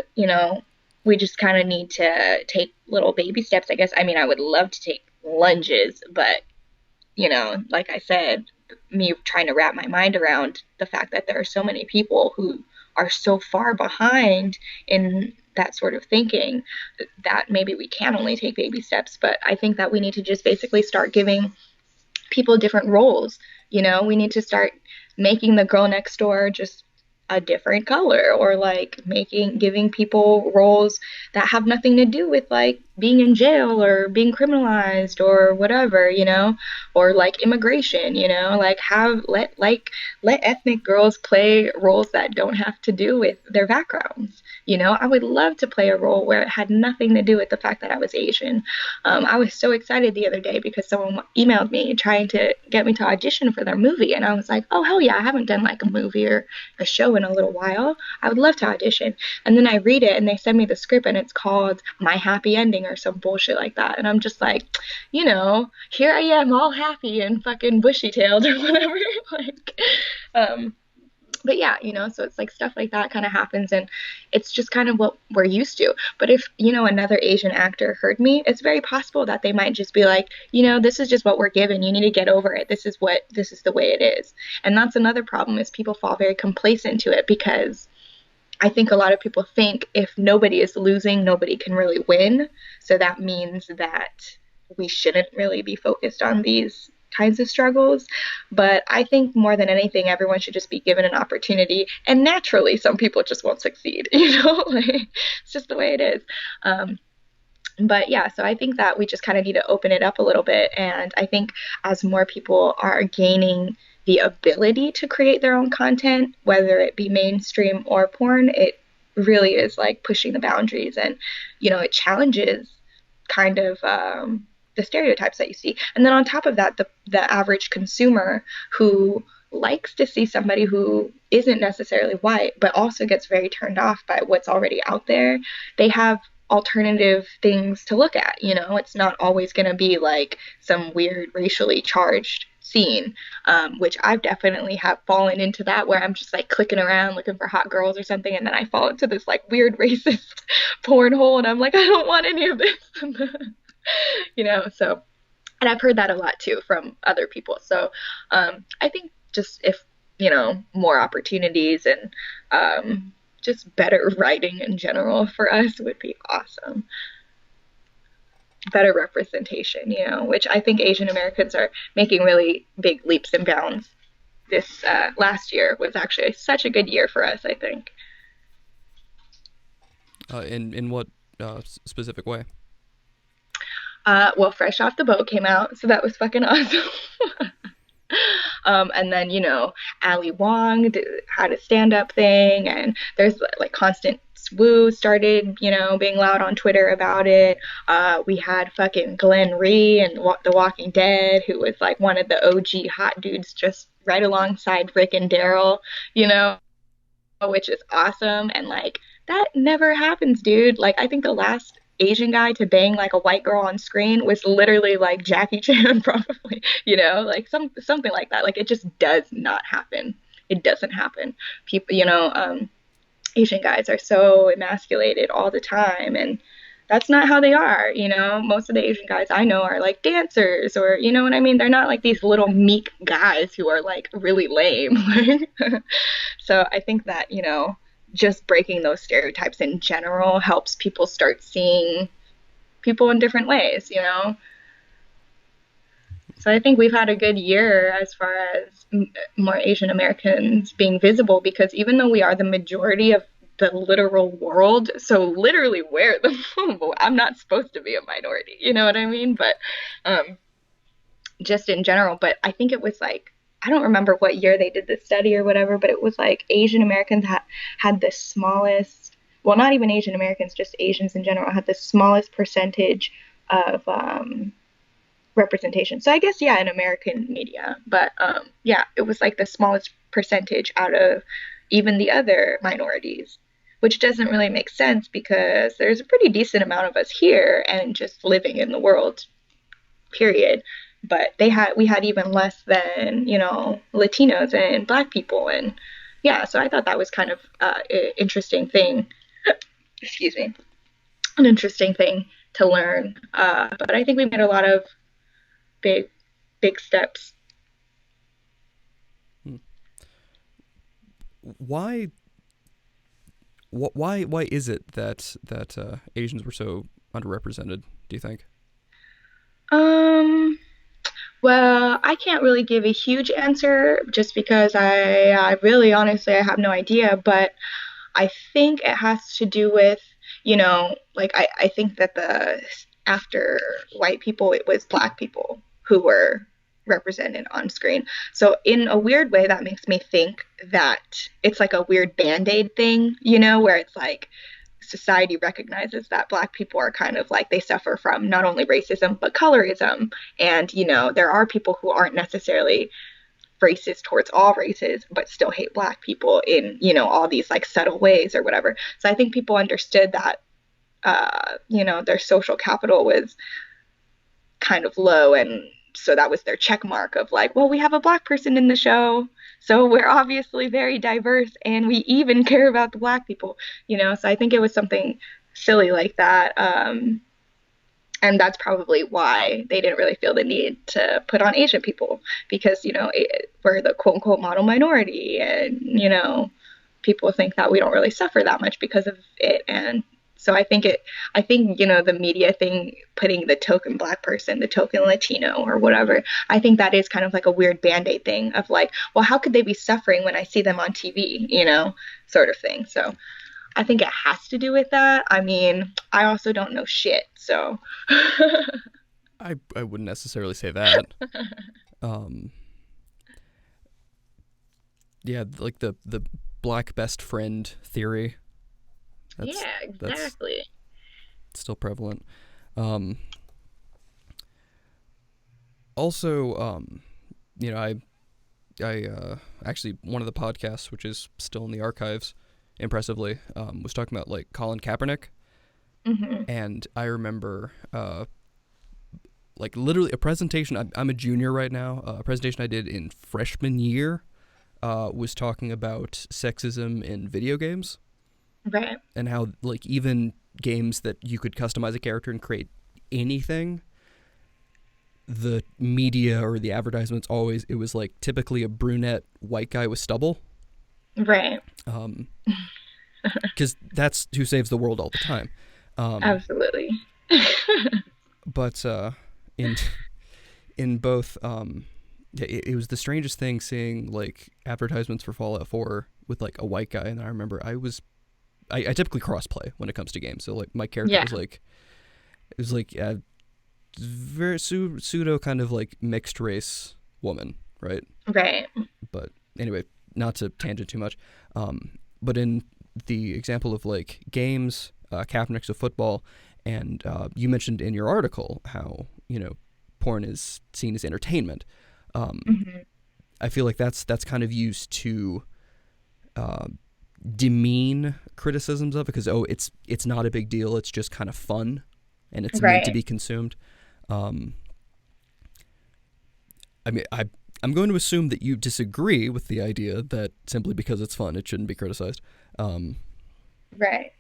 we just kind of need to take little baby steps, I guess. I mean, I would love to take lunges, but, like I said, me trying to wrap my mind around the fact that there are so many people who are so far behind in that sort of thinking that maybe we can only take baby steps. But I think that we need to just basically start giving people different roles. We need to start making the girl next door just a different color, or like giving people roles that have nothing to do with like being in jail or being criminalized or whatever, or like immigration, like let ethnic girls play roles that don't have to do with their backgrounds. I would love to play a role where it had nothing to do with the fact that I was Asian. I was so excited the other day because someone emailed me trying to get me to audition for their movie, and I was like, oh hell yeah, I haven't done like a movie or a show in a little while. I would love to audition. And then I read it and they send me the script and it's called My Happy Ending or some bullshit like that. And I'm just like, here I am all happy and fucking bushy-tailed or whatever. But yeah, so it's like stuff like that kind of happens, and it's just kind of what we're used to. But if, another Asian actor heard me, it's very possible that they might just be like, this is just what we're given. You need to get over it. This is the way it is. And that's another problem, is people fall very complacent to it, because I think a lot of people think if nobody is losing, nobody can really win. So that means that we shouldn't really be focused on these kinds of struggles. But I think more than anything, everyone should just be given an opportunity. And naturally, some people just won't succeed. Like, it's just the way it is. But yeah, so I think that we just kind of need to open it up a little bit. And I think as more people are gaining the ability to create their own content, whether it be mainstream or porn, it really is like pushing the boundaries, and it challenges kind of the stereotypes that you see. And then on top of that, the average consumer who likes to see somebody who isn't necessarily white, but also gets very turned off by what's already out there, they have alternative things to look at. It's not always going to be like some weird racially charged scene, which I've definitely have fallen into that, where I'm just like clicking around looking for hot girls or something, and then I fall into this like weird racist porn hole, and I'm like, I don't want any of this. So, and I've heard that a lot too from other people. So I think just if more opportunities and just better writing in general for us would be awesome. Better representation, which I think Asian Americans are making really big leaps and bounds. This last year was actually such a good year for us, I think. In what specific way? Well, Fresh Off the Boat came out, so that was fucking awesome. And then, Ali Wong had a stand-up thing, and there's like Constant Wu started, being loud on Twitter about it. We had fucking Glenn Rhee and The Walking Dead, who was like one of the OG hot dudes, just right alongside Rick and Daryl, which is awesome. And like, that never happens, dude. Like, I think the last Asian guy to bang like a white girl on screen was literally like Jackie Chan, probably, like something like that. Like, it just does not happen. It doesn't happen. People, Asian guys are so emasculated all the time, and that's not how they are. Most of the Asian guys I know are like dancers, or you know what I mean? They're not like these little meek guys who are like really lame. So I think that, just breaking those stereotypes in general helps people start seeing people in different ways, So I think we've had a good year as far as more Asian Americans being visible, because even though we are the majority of the literal world, so literally where I'm not supposed to be a minority, you know what I mean? But just in general, but I think it was like, I don't remember what year they did this study or whatever, but it was like Asian Americans had the smallest, well, not even Asian Americans, just Asians in general, had the smallest percentage of representation. So I guess, yeah, in American media, but yeah, it was like the smallest percentage out of even the other minorities, which doesn't really make sense because there's a pretty decent amount of us here and just living in the world, period. But we had even less than, Latinos and Black people. And yeah, so I thought that was kind of an interesting thing. Excuse me. An interesting thing to learn. But I think we made a lot of big steps. Why is it that Asians were so underrepresented, do you think? Well, I can't really give a huge answer just because I really honestly I have no idea, but I think it has to do with, like I think that after white people, it was Black people who were represented on screen. So in a weird way, that makes me think that it's like a weird Band-Aid thing, where it's like society recognizes that Black people are kind of like, they suffer from not only racism, but colorism. And, there are people who aren't necessarily racist towards all races, but still hate Black people in, all these like subtle ways or whatever. So I think people understood that, their social capital was kind of low. And so that was their check mark of like, well, we have a Black person in the show, so we're obviously very diverse and we even care about the Black people, so I think it was something silly like that. And that's probably why they didn't really feel the need to put on Asian people, because, we're the quote unquote model minority, and, people think that we don't really suffer that much because of it. And so I think, the media thing, putting the token Black person, the token Latino or whatever, I think that is kind of like a weird Band-Aid thing of like, well, how could they be suffering when I see them on TV, sort of thing. So I think it has to do with that. I mean, I also don't know shit, so. I wouldn't necessarily say that. Yeah, like the Black best friend theory. Yeah, exactly. That's still prevalent. Also, I actually, one of the podcasts, which is still in the archives, impressively, was talking about like Colin Kaepernick. Mm-hmm. And I remember, like literally a presentation. I'm a junior right now. A presentation I did in freshman year was talking about sexism in video games. Right. And how like even games that you could customize a character and create anything, the media or the advertisements always, it was like typically a brunette white guy with stubble. Right. Because that's who saves the world all the time. Absolutely. But in both, it was the strangest thing seeing like advertisements for Fallout 4 with like a white guy, and I remember I typically crossplay when it comes to games, so like my character was like very pseudo kind of like mixed race woman, right? Right. But anyway, not to tangent too much. But in the example of like games, Kaepernick's of football, and you mentioned in your article how porn is seen as entertainment. Mm-hmm. I feel like that's kind of used to demean criticisms of it, because it's not a big deal, it's just kind of fun, and it's meant to be consumed. I mean, I'm going to assume that you disagree with the idea that simply because it's fun, it shouldn't be criticized. Right.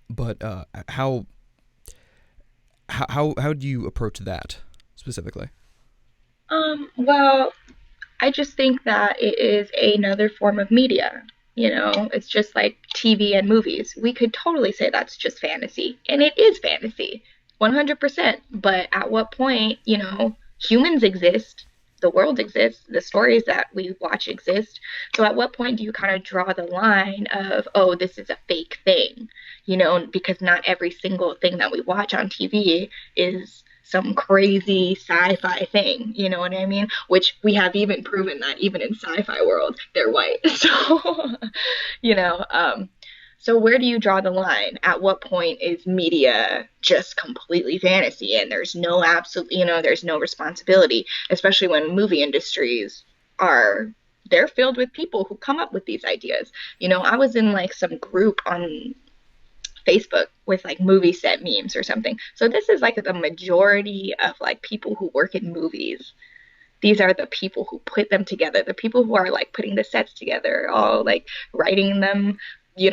But how do you approach that specifically? Well, I just think that it is another form of media. It's just like TV and movies. We could totally say that's just fantasy, and it is fantasy, 100%. But at what point, humans exist, the world exists, the stories that we watch exist. So at what point do you kind of draw the line of, oh, this is a fake thing, because not every single thing that we watch on TV is some crazy sci-fi thing, you know what I mean? Which we have even proven that even in sci-fi world, they're white. So, you know, so where do you draw the line? At what point is media just completely fantasy and there's no absolute, there's no responsibility, especially when movie industries they're filled with people who come up with these ideas. I was in like some group on Facebook with like movie set memes or something. So this is like the majority of like people who work in movies. These are the people who put them together, the people who are like putting the sets together, all like writing them,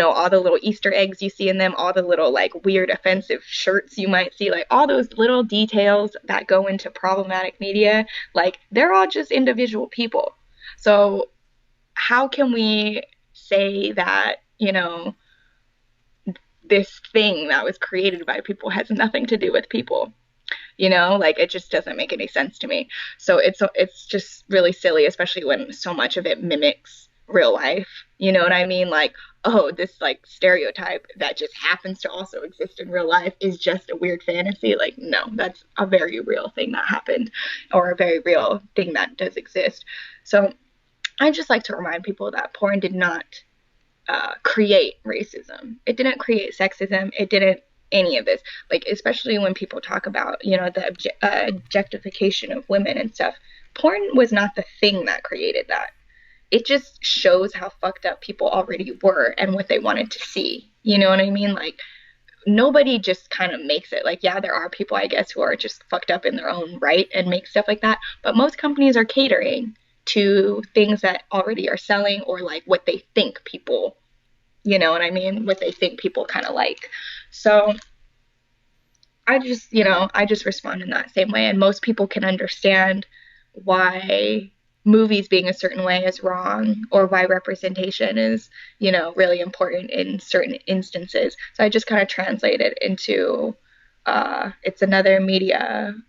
all the little Easter eggs you see in them, all the little like weird offensive shirts you might see, like all those little details that go into problematic media, like they're all just individual people. So how can we say that, this thing that was created by people has nothing to do with people? Like it just doesn't make any sense to me. So it's just really silly, especially when so much of it mimics real life. You know what I mean? Like, oh, this like stereotype that just happens to also exist in real life is just a weird fantasy. Like, no, that's a very real thing that happened, or a very real thing that does exist. So I just like to remind people that porn did not create racism. It didn't create sexism. It didn't any of this. Like, especially when people talk about, the objectification of women and stuff. Porn was not the thing that created that. It just shows how fucked up people already were and what they wanted to see. You know what I mean? Like, nobody just kind of makes it. Like, yeah, there are people, I guess, who are just fucked up in their own right and make stuff like that. But most companies are catering to things that already are selling, or like what they think people, you know what I mean? What they think people kind of like. So I just respond in that same way. And most people can understand why movies being a certain way is wrong, or why representation is, really important in certain instances. So I just kind of translate it into it's another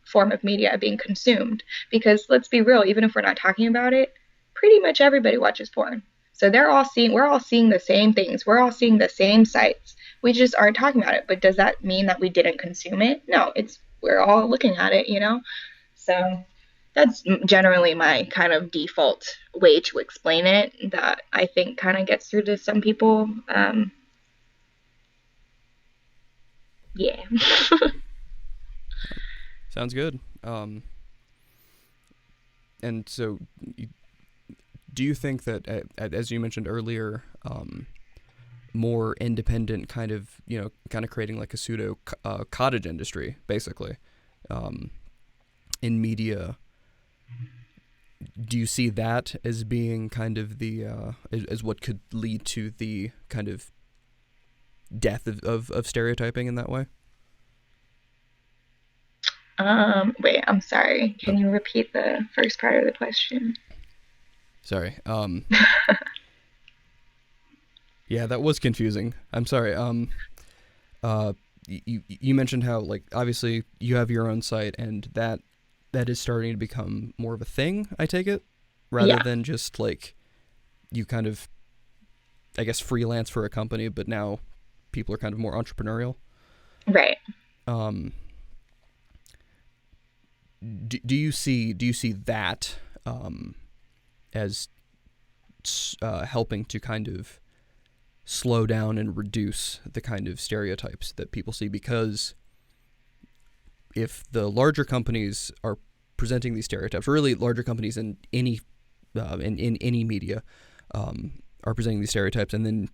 form of media being consumed. Because let's be real, even if we're not talking about it, pretty much everybody watches porn. So we're all seeing the same things. We're all seeing the same sites. We just aren't talking about it. But does that mean that we didn't consume it? No, we're all looking at it, So that's generally my kind of default way to explain it, that I think kind of gets through to some people. Yeah. Sounds good. And so, do you think that, as you mentioned earlier, more independent kind of creating like a pseudo cottage industry, basically, in media, do you see that as being kind of the as what could lead to the kind of death of stereotyping in that way? Wait, I'm sorry. Can you repeat the first part of the question? Sorry. Yeah, that was confusing. I'm sorry. You mentioned how, like, obviously you have your own site, and that is starting to become more of a thing, I take it, rather than just like you kind of, I guess, freelance for a company, but now people are kind of more entrepreneurial. Right. Do you see that as helping to kind of slow down and reduce the kind of stereotypes that people see? Because if the larger companies are presenting these stereotypes, really larger companies in any in any media are presenting these stereotypes, and then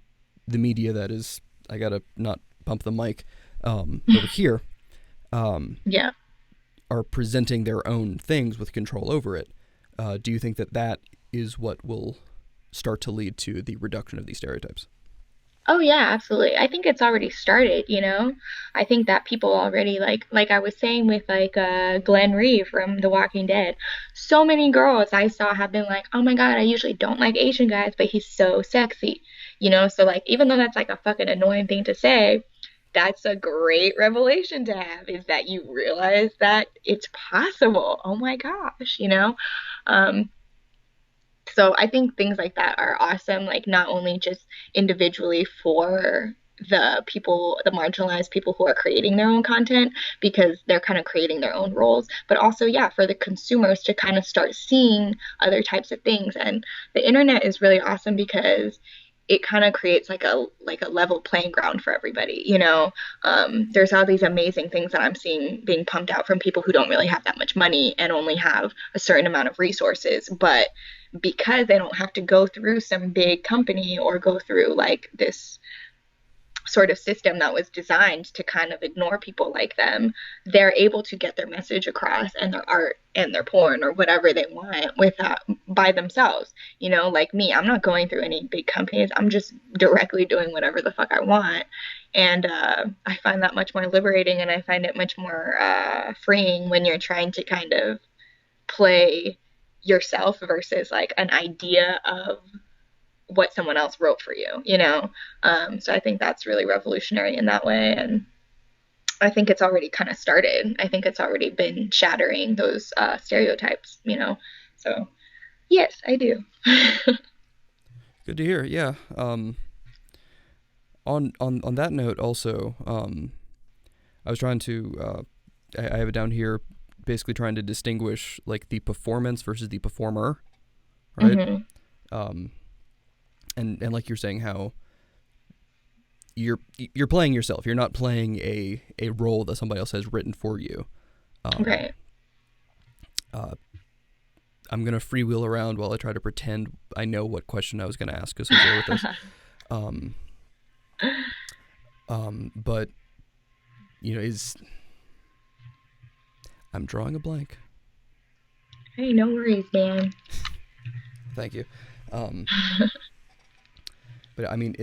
the media that is, I gotta not bump the mic over here, are presenting their own things with control over it. Do you think that is what will start to lead to the reduction of these stereotypes? Oh yeah, absolutely. I think it's already started, I think that people already like I was saying with Glenn Reeve from The Walking Dead. So many girls I saw have been like, "Oh my God, I usually don't like Asian guys, but he's so sexy." So like even though that's like a fucking annoying thing to say, that's a great revelation to have, is that you realize that it's possible. Oh my gosh, Um so I think things like that are awesome, like not only just individually for the marginalized people who are creating their own content, because they're kind of creating their own roles, but also, yeah, for the consumers to kind of start seeing other types of things. And the internet is really awesome because it kind of creates like a level playing ground for everybody. There's all these amazing things that I'm seeing being pumped out from people who don't really have that much money and only have a certain amount of resources, but because they don't have to go through some big company or go through like this sort of system that was designed to kind of ignore people like them, they're able to get their message across and their art and their porn or whatever they want by themselves. Like me, I'm not going through any big companies. I'm just directly doing whatever the fuck I want. And I find that much more liberating, and I find it much more freeing when you're trying to kind of play yourself versus like an idea of what someone else wrote for you. So I think that's really revolutionary in that way, and I think it's already kind of started. I think it's already been shattering those stereotypes. So yes, I do. Good to hear. Yeah. On that note, also, I was trying to I have it down here, basically trying to distinguish like the performance versus the performer, right? Mm-hmm. And like you're saying, how you're playing yourself. You're not playing a role that somebody else has written for you. Right. I'm gonna freewheel around while I try to pretend I know what question I was gonna ask associated with this. But I'm drawing a blank. Hey, no worries, man. Thank you. But I mean,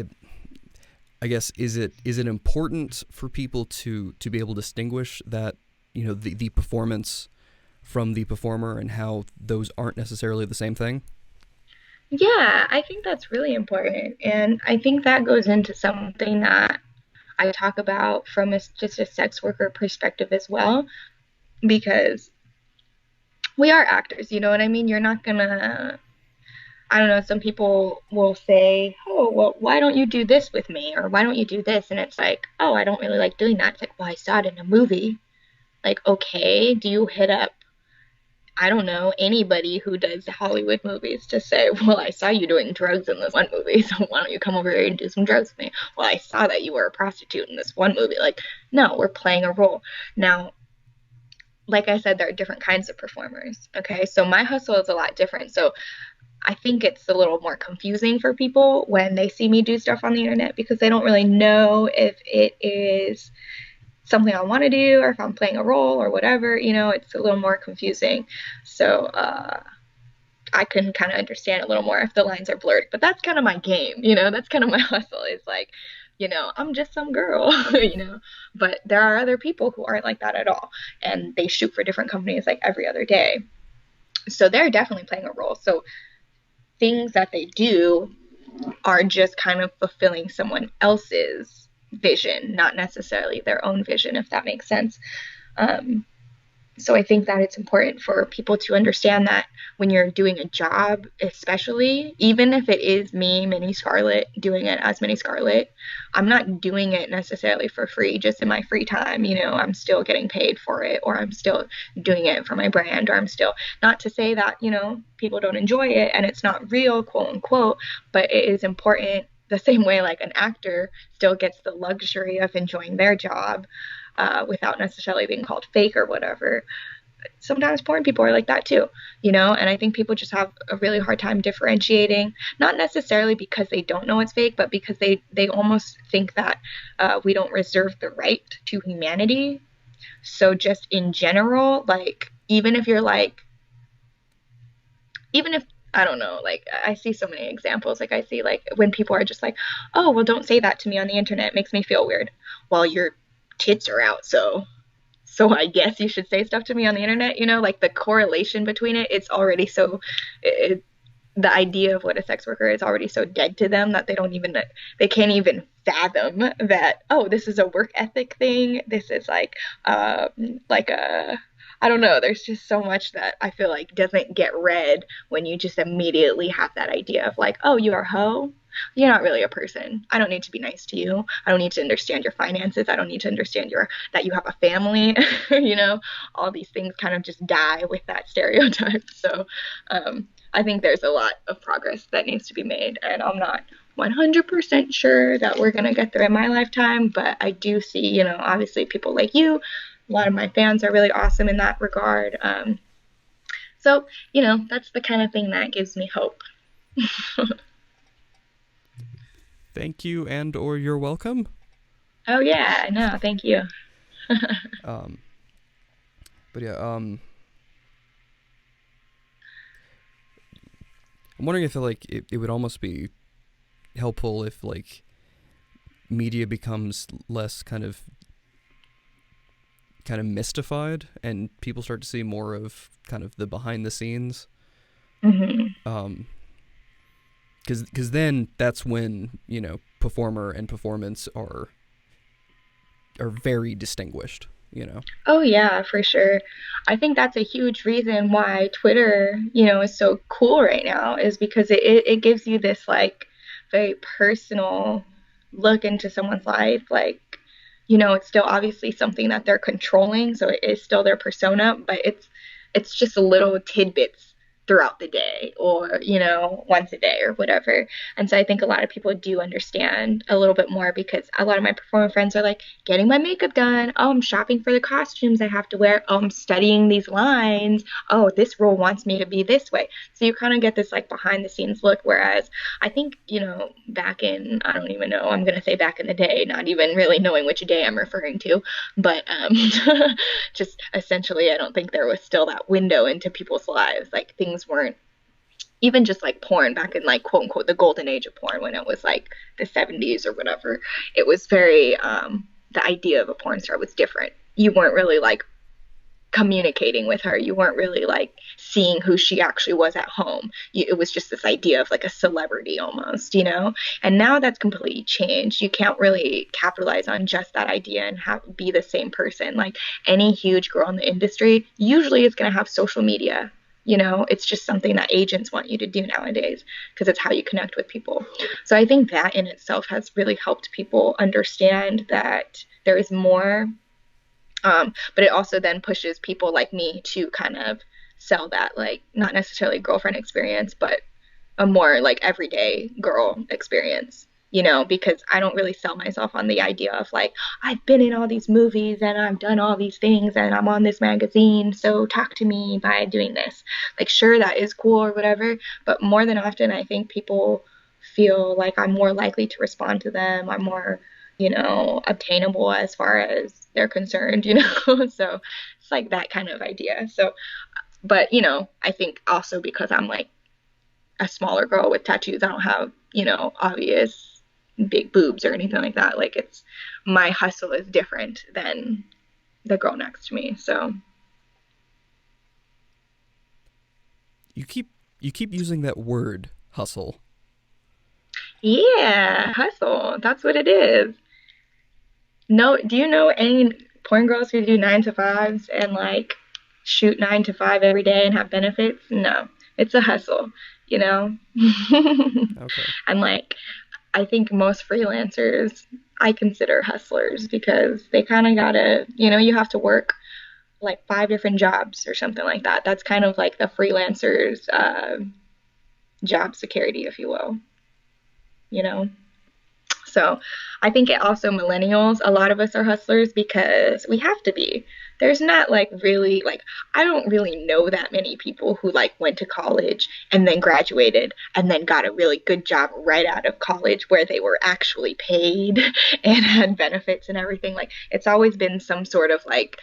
I guess is it important for people to be able to distinguish that the performance from the performer and how those aren't necessarily the same thing? Yeah, I think that's really important. And I think that goes into something that I talk about from just a sex worker perspective as well, because we are actors, you know what I mean? You're not gonna, I don't know, some people will say, oh, well, why don't you do this with me? Or why don't you do this? And it's like, oh, I don't really like doing that. It's like, well, I saw it in a movie. Like, okay, do you hit up, I don't know, anybody who does Hollywood movies to say, well, I saw you doing drugs in this one movie, so why don't you come over here and do some drugs with me? Well, I saw that you were a prostitute in this one movie. Like, no, we're playing a role. Now, like I said, there are different kinds of performers. Okay, so my hustle is a lot different. So I think it's a little more confusing for people when they see me do stuff on the internet because they don't really know if it is something I want to do or if I'm playing a role or whatever. You know, it's a little more confusing. So I can kind of understand a little more if the lines are blurred. But that's kind of my game. You know, that's kind of my hustle. It's like, you know, I'm just some girl, you know, but there are other people who aren't like that at all. And they shoot for different companies like every other day. So they're definitely playing a role. So things that they do are just kind of fulfilling someone else's vision, not necessarily their own vision, if that makes sense. So I think that it's important for people to understand that when you're doing a job, especially, even if it is me, Minnie Scarlet, doing it as Minnie Scarlet, I'm not doing it necessarily for free, just in my free time. You know, I'm still getting paid for it, or I'm still doing it for my brand, or I'm still, not to say that, you know, people don't enjoy it and it's not real, quote unquote, but it is important the same way like an actor still gets the luxury of enjoying their job without necessarily being called fake or whatever. Sometimes porn people are like that too, you know, and I think people just have a really hard time differentiating, not necessarily because they don't know it's fake, but because they almost think that we don't reserve the right to humanity. So just in general, like, even if I don't know, like, I see so many examples. Like, I see, like, when people are just like, oh, well, don't say that to me on the internet. It makes me feel weird. Well, your tits are out, so I guess you should say stuff to me on the internet, you know, like the correlation between it's already so, the idea of what a sex worker is already so dead to them that they can't even fathom that, oh, this is a work ethic thing. This is like a, I don't know, there's just so much that I feel like doesn't get read when you just immediately have that idea of like, oh, you're a hoe? You're not really a person. I don't need to be nice to you. I don't need to understand your finances. I don't need to understand that you have a family. You know, all these things kind of just die with that stereotype. So I think there's a lot of progress that needs to be made, and I'm not 100% sure that we're going to get there in my lifetime, but I do see, you know, obviously people like you, a lot of my fans are really awesome in that regard. So, you know, that's the kind of thing that gives me hope. Thank you, and or you're welcome. Oh yeah, no, thank you. But yeah, I'm wondering if like it would almost be helpful if like media becomes less kind of mystified and people start to see more of kind of the behind the scenes. Mm-hmm. Because then that's when, you know, performer and performance are very distinguished, you know. Oh yeah, for sure. I think that's a huge reason why Twitter, you know, is so cool right now, is because it gives you this like very personal look into someone's life. Like, you know, it's still obviously something that they're controlling, so it is still their persona, but it's just little tidbits throughout the day, or, you know, once a day or whatever. And so I think a lot of people do understand a little bit more, because a lot of my performer friends are like, getting my makeup done, oh, I'm shopping for the costumes I have to wear, oh, I'm studying these lines, oh, this role wants me to be this way. So you kind of get this like behind the scenes look, whereas I think, you know, back in, I don't even know, I'm going to say back in the day, not even really knowing which day I'm referring to, but just essentially, I don't think there was still that window into people's lives. Like, things weren't, even just like porn back in like quote unquote the golden age of porn, when it was like the 70s or whatever, it was very the idea of a porn star was different. You weren't really like communicating with her. You weren't really like seeing who she actually was at home. It was just this idea of like a celebrity almost, you know? And now that's completely changed. You can't really capitalize on just that idea and be the same person. Like any huge girl in the industry usually is going to have social media. You know, it's just something that agents want you to do nowadays because it's how you connect with people. So I think that in itself has really helped people understand that there is more. But it also then pushes people like me to kind of sell that, like, not necessarily girlfriend experience, but a more like everyday girl experience, you know, because I don't really sell myself on the idea of like, I've been in all these movies and I've done all these things and I'm on this magazine, so talk to me by doing this. Like, sure, that is cool or whatever, but more than often, I think people feel like I'm more likely to respond to them. I'm more, you know, obtainable as far as they're concerned, you know? So it's like that kind of idea. So, but, you know, I think also because I'm like a smaller girl with tattoos, I don't have, you know, obvious big boobs or anything like that. Like, it's, my hustle is different than the girl next to me. So You keep using that word, hustle. yeah, hustle. That's what it is. No, do you know any porn girls who do 9 to 5s and like shoot 9 to 5 every day and have benefits? No, it's a hustle, you know? Okay. And like, I think most freelancers I consider hustlers because they kind of gotta, you know, you have to work like 5 different jobs or something like that. That's kind of like the freelancer's job security, if you will, you know? So I think it also millennials, a lot of us are hustlers because we have to be. There's not like really like I don't really know that many people who like went to college and then graduated and then got a really good job right out of college where they were actually paid and had benefits and everything. Like it's always been some sort of like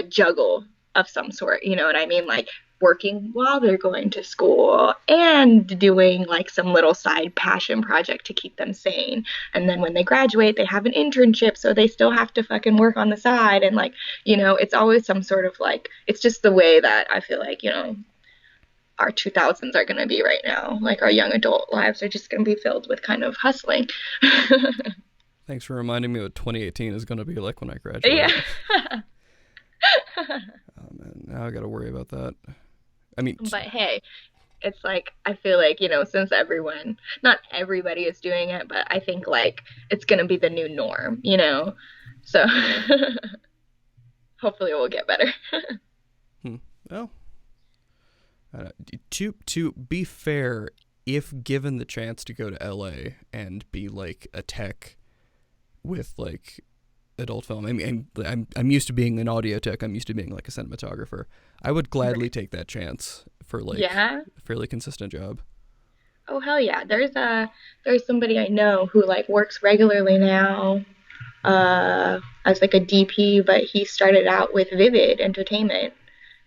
juggle of some sort, you know what I mean? Like working while they're going to school and doing like some little side passion project to keep them sane. And then when they graduate, they have an internship, so they still have to fucking work on the side. And like, you know, it's always some sort of like, it's just the way that I feel like, you know, our 2000s are going to be right now. Like our young adult lives are just going to be filled with kind of hustling. Thanks for reminding me what 2018 is going to be like when I graduate. Yeah. Oh man, now I got to worry about that. I mean, But hey, it's like I feel like, you know, since everyone, not everybody is doing it, but I think like it's gonna be the new norm, you know. So hopefully it will get better. well, to be fair, if given the chance to go to LA and be like a tech with like adult film, I mean, I'm used to being an audio tech. I'm used to being like a cinematographer. I would gladly take that chance for like Yeah. a fairly consistent job. Oh hell yeah. There's somebody I know who like works regularly now as like a DP, but he started out with Vivid Entertainment,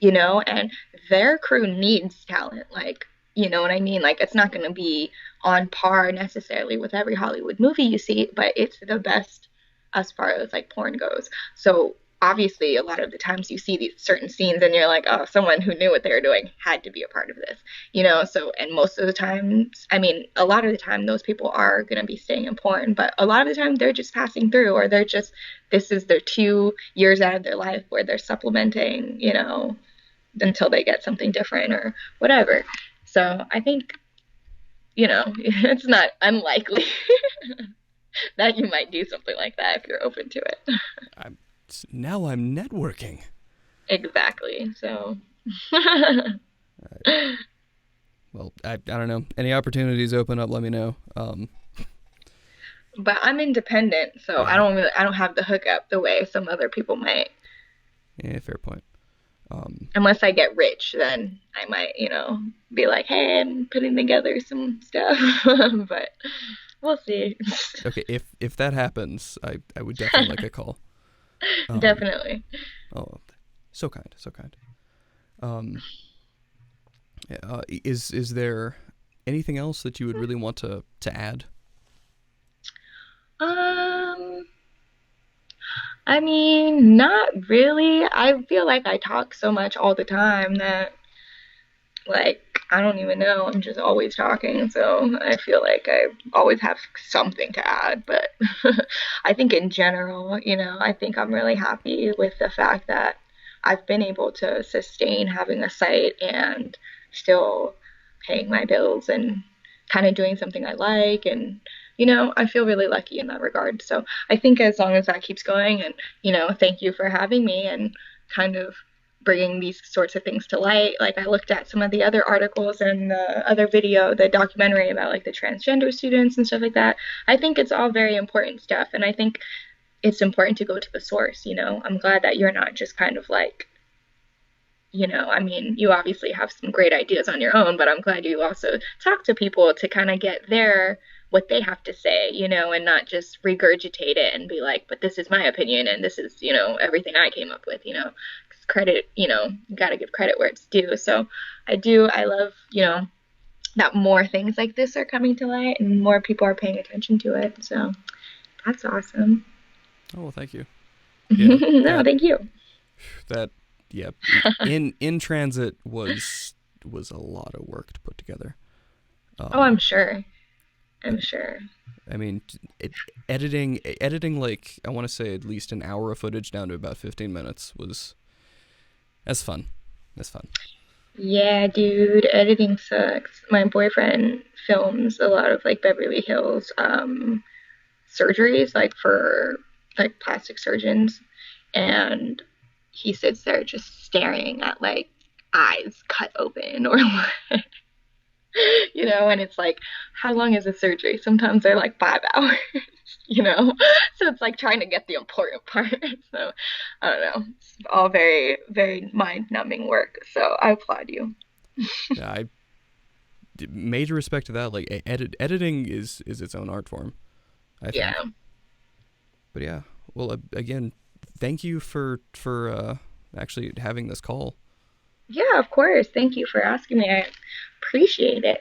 you know, and their crew needs talent. Like, you know what I mean? Like, it's not going to be on par necessarily with every Hollywood movie you see, but it's the best as far as like porn goes. So obviously, a lot of the times you see these certain scenes and you're like, oh, someone who knew what they were doing had to be a part of this, you know? So, and most of the times, I mean, a lot of the time, those people are going to be staying in porn, but a lot of the time they're just passing through or they're just, this is their 2 years out of their life where they're supplementing, you know, until they get something different or whatever. So I think, you know, it's not unlikely that you might do something like that if you're open to it. Now I'm networking. Exactly. So. Right. Well, I don't know. Any opportunities open up, let me know. But I'm independent, so Yeah. I don't have the hookup the way some other people might. Yeah, fair point. Unless I get rich, then I might, you know, be like, hey, I'm putting together some stuff. But we'll see. Okay, if that happens, I would definitely like a call. Definitely. Oh, so kind, so kind. Is there anything else that you would really want to add? Um, I mean, not really. I feel like I talk so much all the time that, like, I don't even know. I'm just always talking. So I feel like I always have something to add. But I think in general, I think I'm really happy with the fact that I've been able to sustain having a site and still paying my bills and kind of doing something I like. And, I feel really lucky in that regard. So I think as long as that keeps going, and, thank you for having me and kind of bringing these sorts of things to light. Like, I looked at some of the other articles and the other video, the documentary about like the transgender students and stuff like that. I think it's all very important stuff. And I think it's important to go to the source. I'm glad that you're not just kind of like, I mean, you obviously have some great ideas on your own, but I'm glad you also talk to people to kind of get what they have to say, and not just regurgitate it and be like, but this is my opinion and this is, everything I came up with. 'Cause credit, you got to give credit where it's due. So I love, that more things like this are coming to light and more people are paying attention to it. So that's awesome. Oh, well, thank you. Yeah, No, thank you. That, yeah, in transit was a lot of work to put together. Oh, I'm sure. I mean, editing like, I want to say at least an hour of footage down to about 15 minutes that's fun. Yeah, dude, editing sucks. My boyfriend films a lot of like Beverly Hills surgeries, like for like plastic surgeons, and he sits there just staring at like eyes cut open or like, and it's like, how long is a surgery? Sometimes they're like 5 hours, so it's like trying to get the important part. So I don't know, it's all very, very mind-numbing work, so I applaud you. Yeah, I major respect to that. Like, editing is its own art form, I think. Yeah. But yeah, well, again, thank you for actually having this call. Yeah, of course. Thank you for asking me. I appreciate it.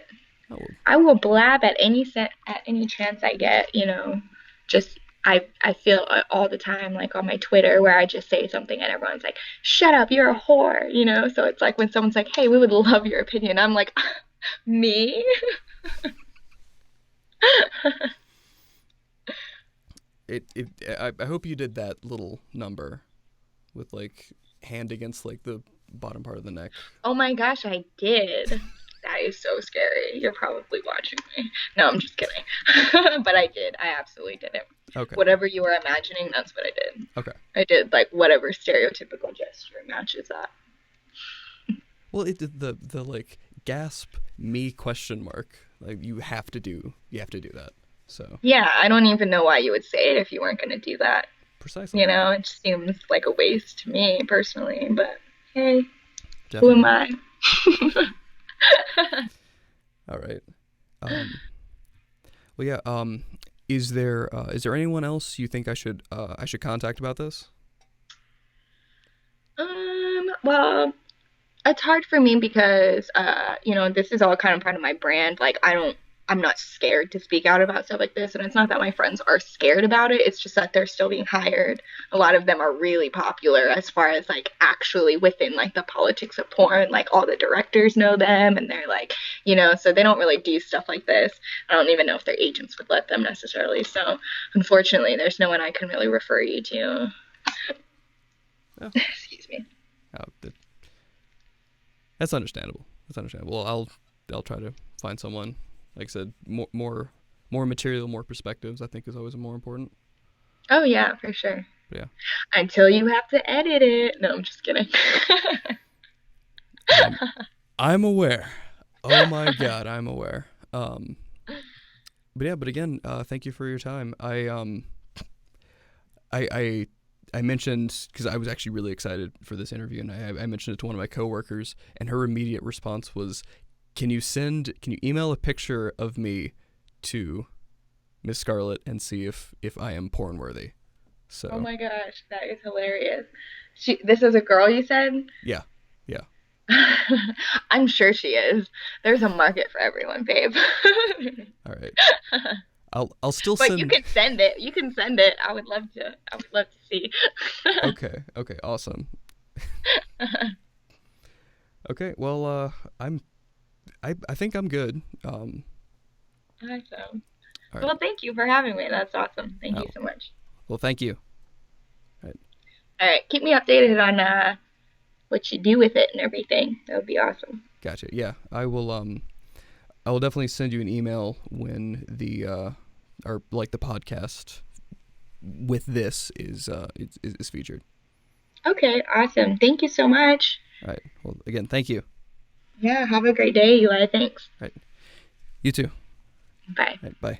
Oh, well, I will blab at any chance I get. Just I feel all the time like on my Twitter where I just say something and everyone's like, "Shut up, you're a whore." So it's like when someone's like, "Hey, we would love your opinion." I'm like, "Me?" I hope you did that little number with like hand against like the bottom part of the neck. Oh my gosh, I did. That is so scary. You're probably watching me. No, I'm just kidding. But I did. I absolutely did it. Okay. Whatever you were imagining, that's what I did. Okay. I did like whatever stereotypical gesture matches that. Well, the like gasp me question mark, like you have to do that. So Yeah, I don't even know why you would say it if you weren't going to do that. precisely. It just seems like a waste to me personally, but hey, Definitely. who am I? All right. Well, yeah. Is there anyone else you think I should contact about this? Well, it's hard for me because this is all kind of part of my brand. Like, I'm not scared to speak out about stuff like this, and it's not that my friends are scared about it. It's just that they're still being hired. A lot of them are really popular as far as like actually within like the politics of porn. Like, all the directors know them, and they're like, so they don't really do stuff like this. I don't even know if their agents would let them necessarily. So unfortunately, there's no one I can really refer you to. Oh. Excuse me. Oh, that's understandable. Well, I'll try to find someone. Like I said, more material, more perspectives, I think is always more important. Oh yeah, for sure. Yeah. Until you have to edit it. No, I'm just kidding. I'm aware. Oh my God, I'm aware. But again, thank you for your time. I mentioned, because I was actually really excited for this interview, and I mentioned it to one of my coworkers, and her immediate response was, Can you email a picture of me to Miss Scarlet and see if I am porn worthy? So. Oh my gosh, that is hilarious. This is a girl, you said? Yeah. I'm sure she is. There's a market for everyone, babe. All right. I'll still But send. you can send it. You can send it. I would love to. I would love to see. Okay. Okay. Awesome. Okay. Well, I think I'm good. Awesome. All right. Well, thank you for having me. That's awesome. Thank you Oh, so much. well, thank you. All right. All right. Keep me updated on what you do with it and everything. That would be awesome. Gotcha. Yeah, I will. I will definitely send you an email when the or like the podcast with this is featured. Okay. Awesome. Thank you so much. All right. Well, again, thank you. Yeah. Have a great day, Eli. Thanks. All right. You too. Bye. All right. Bye.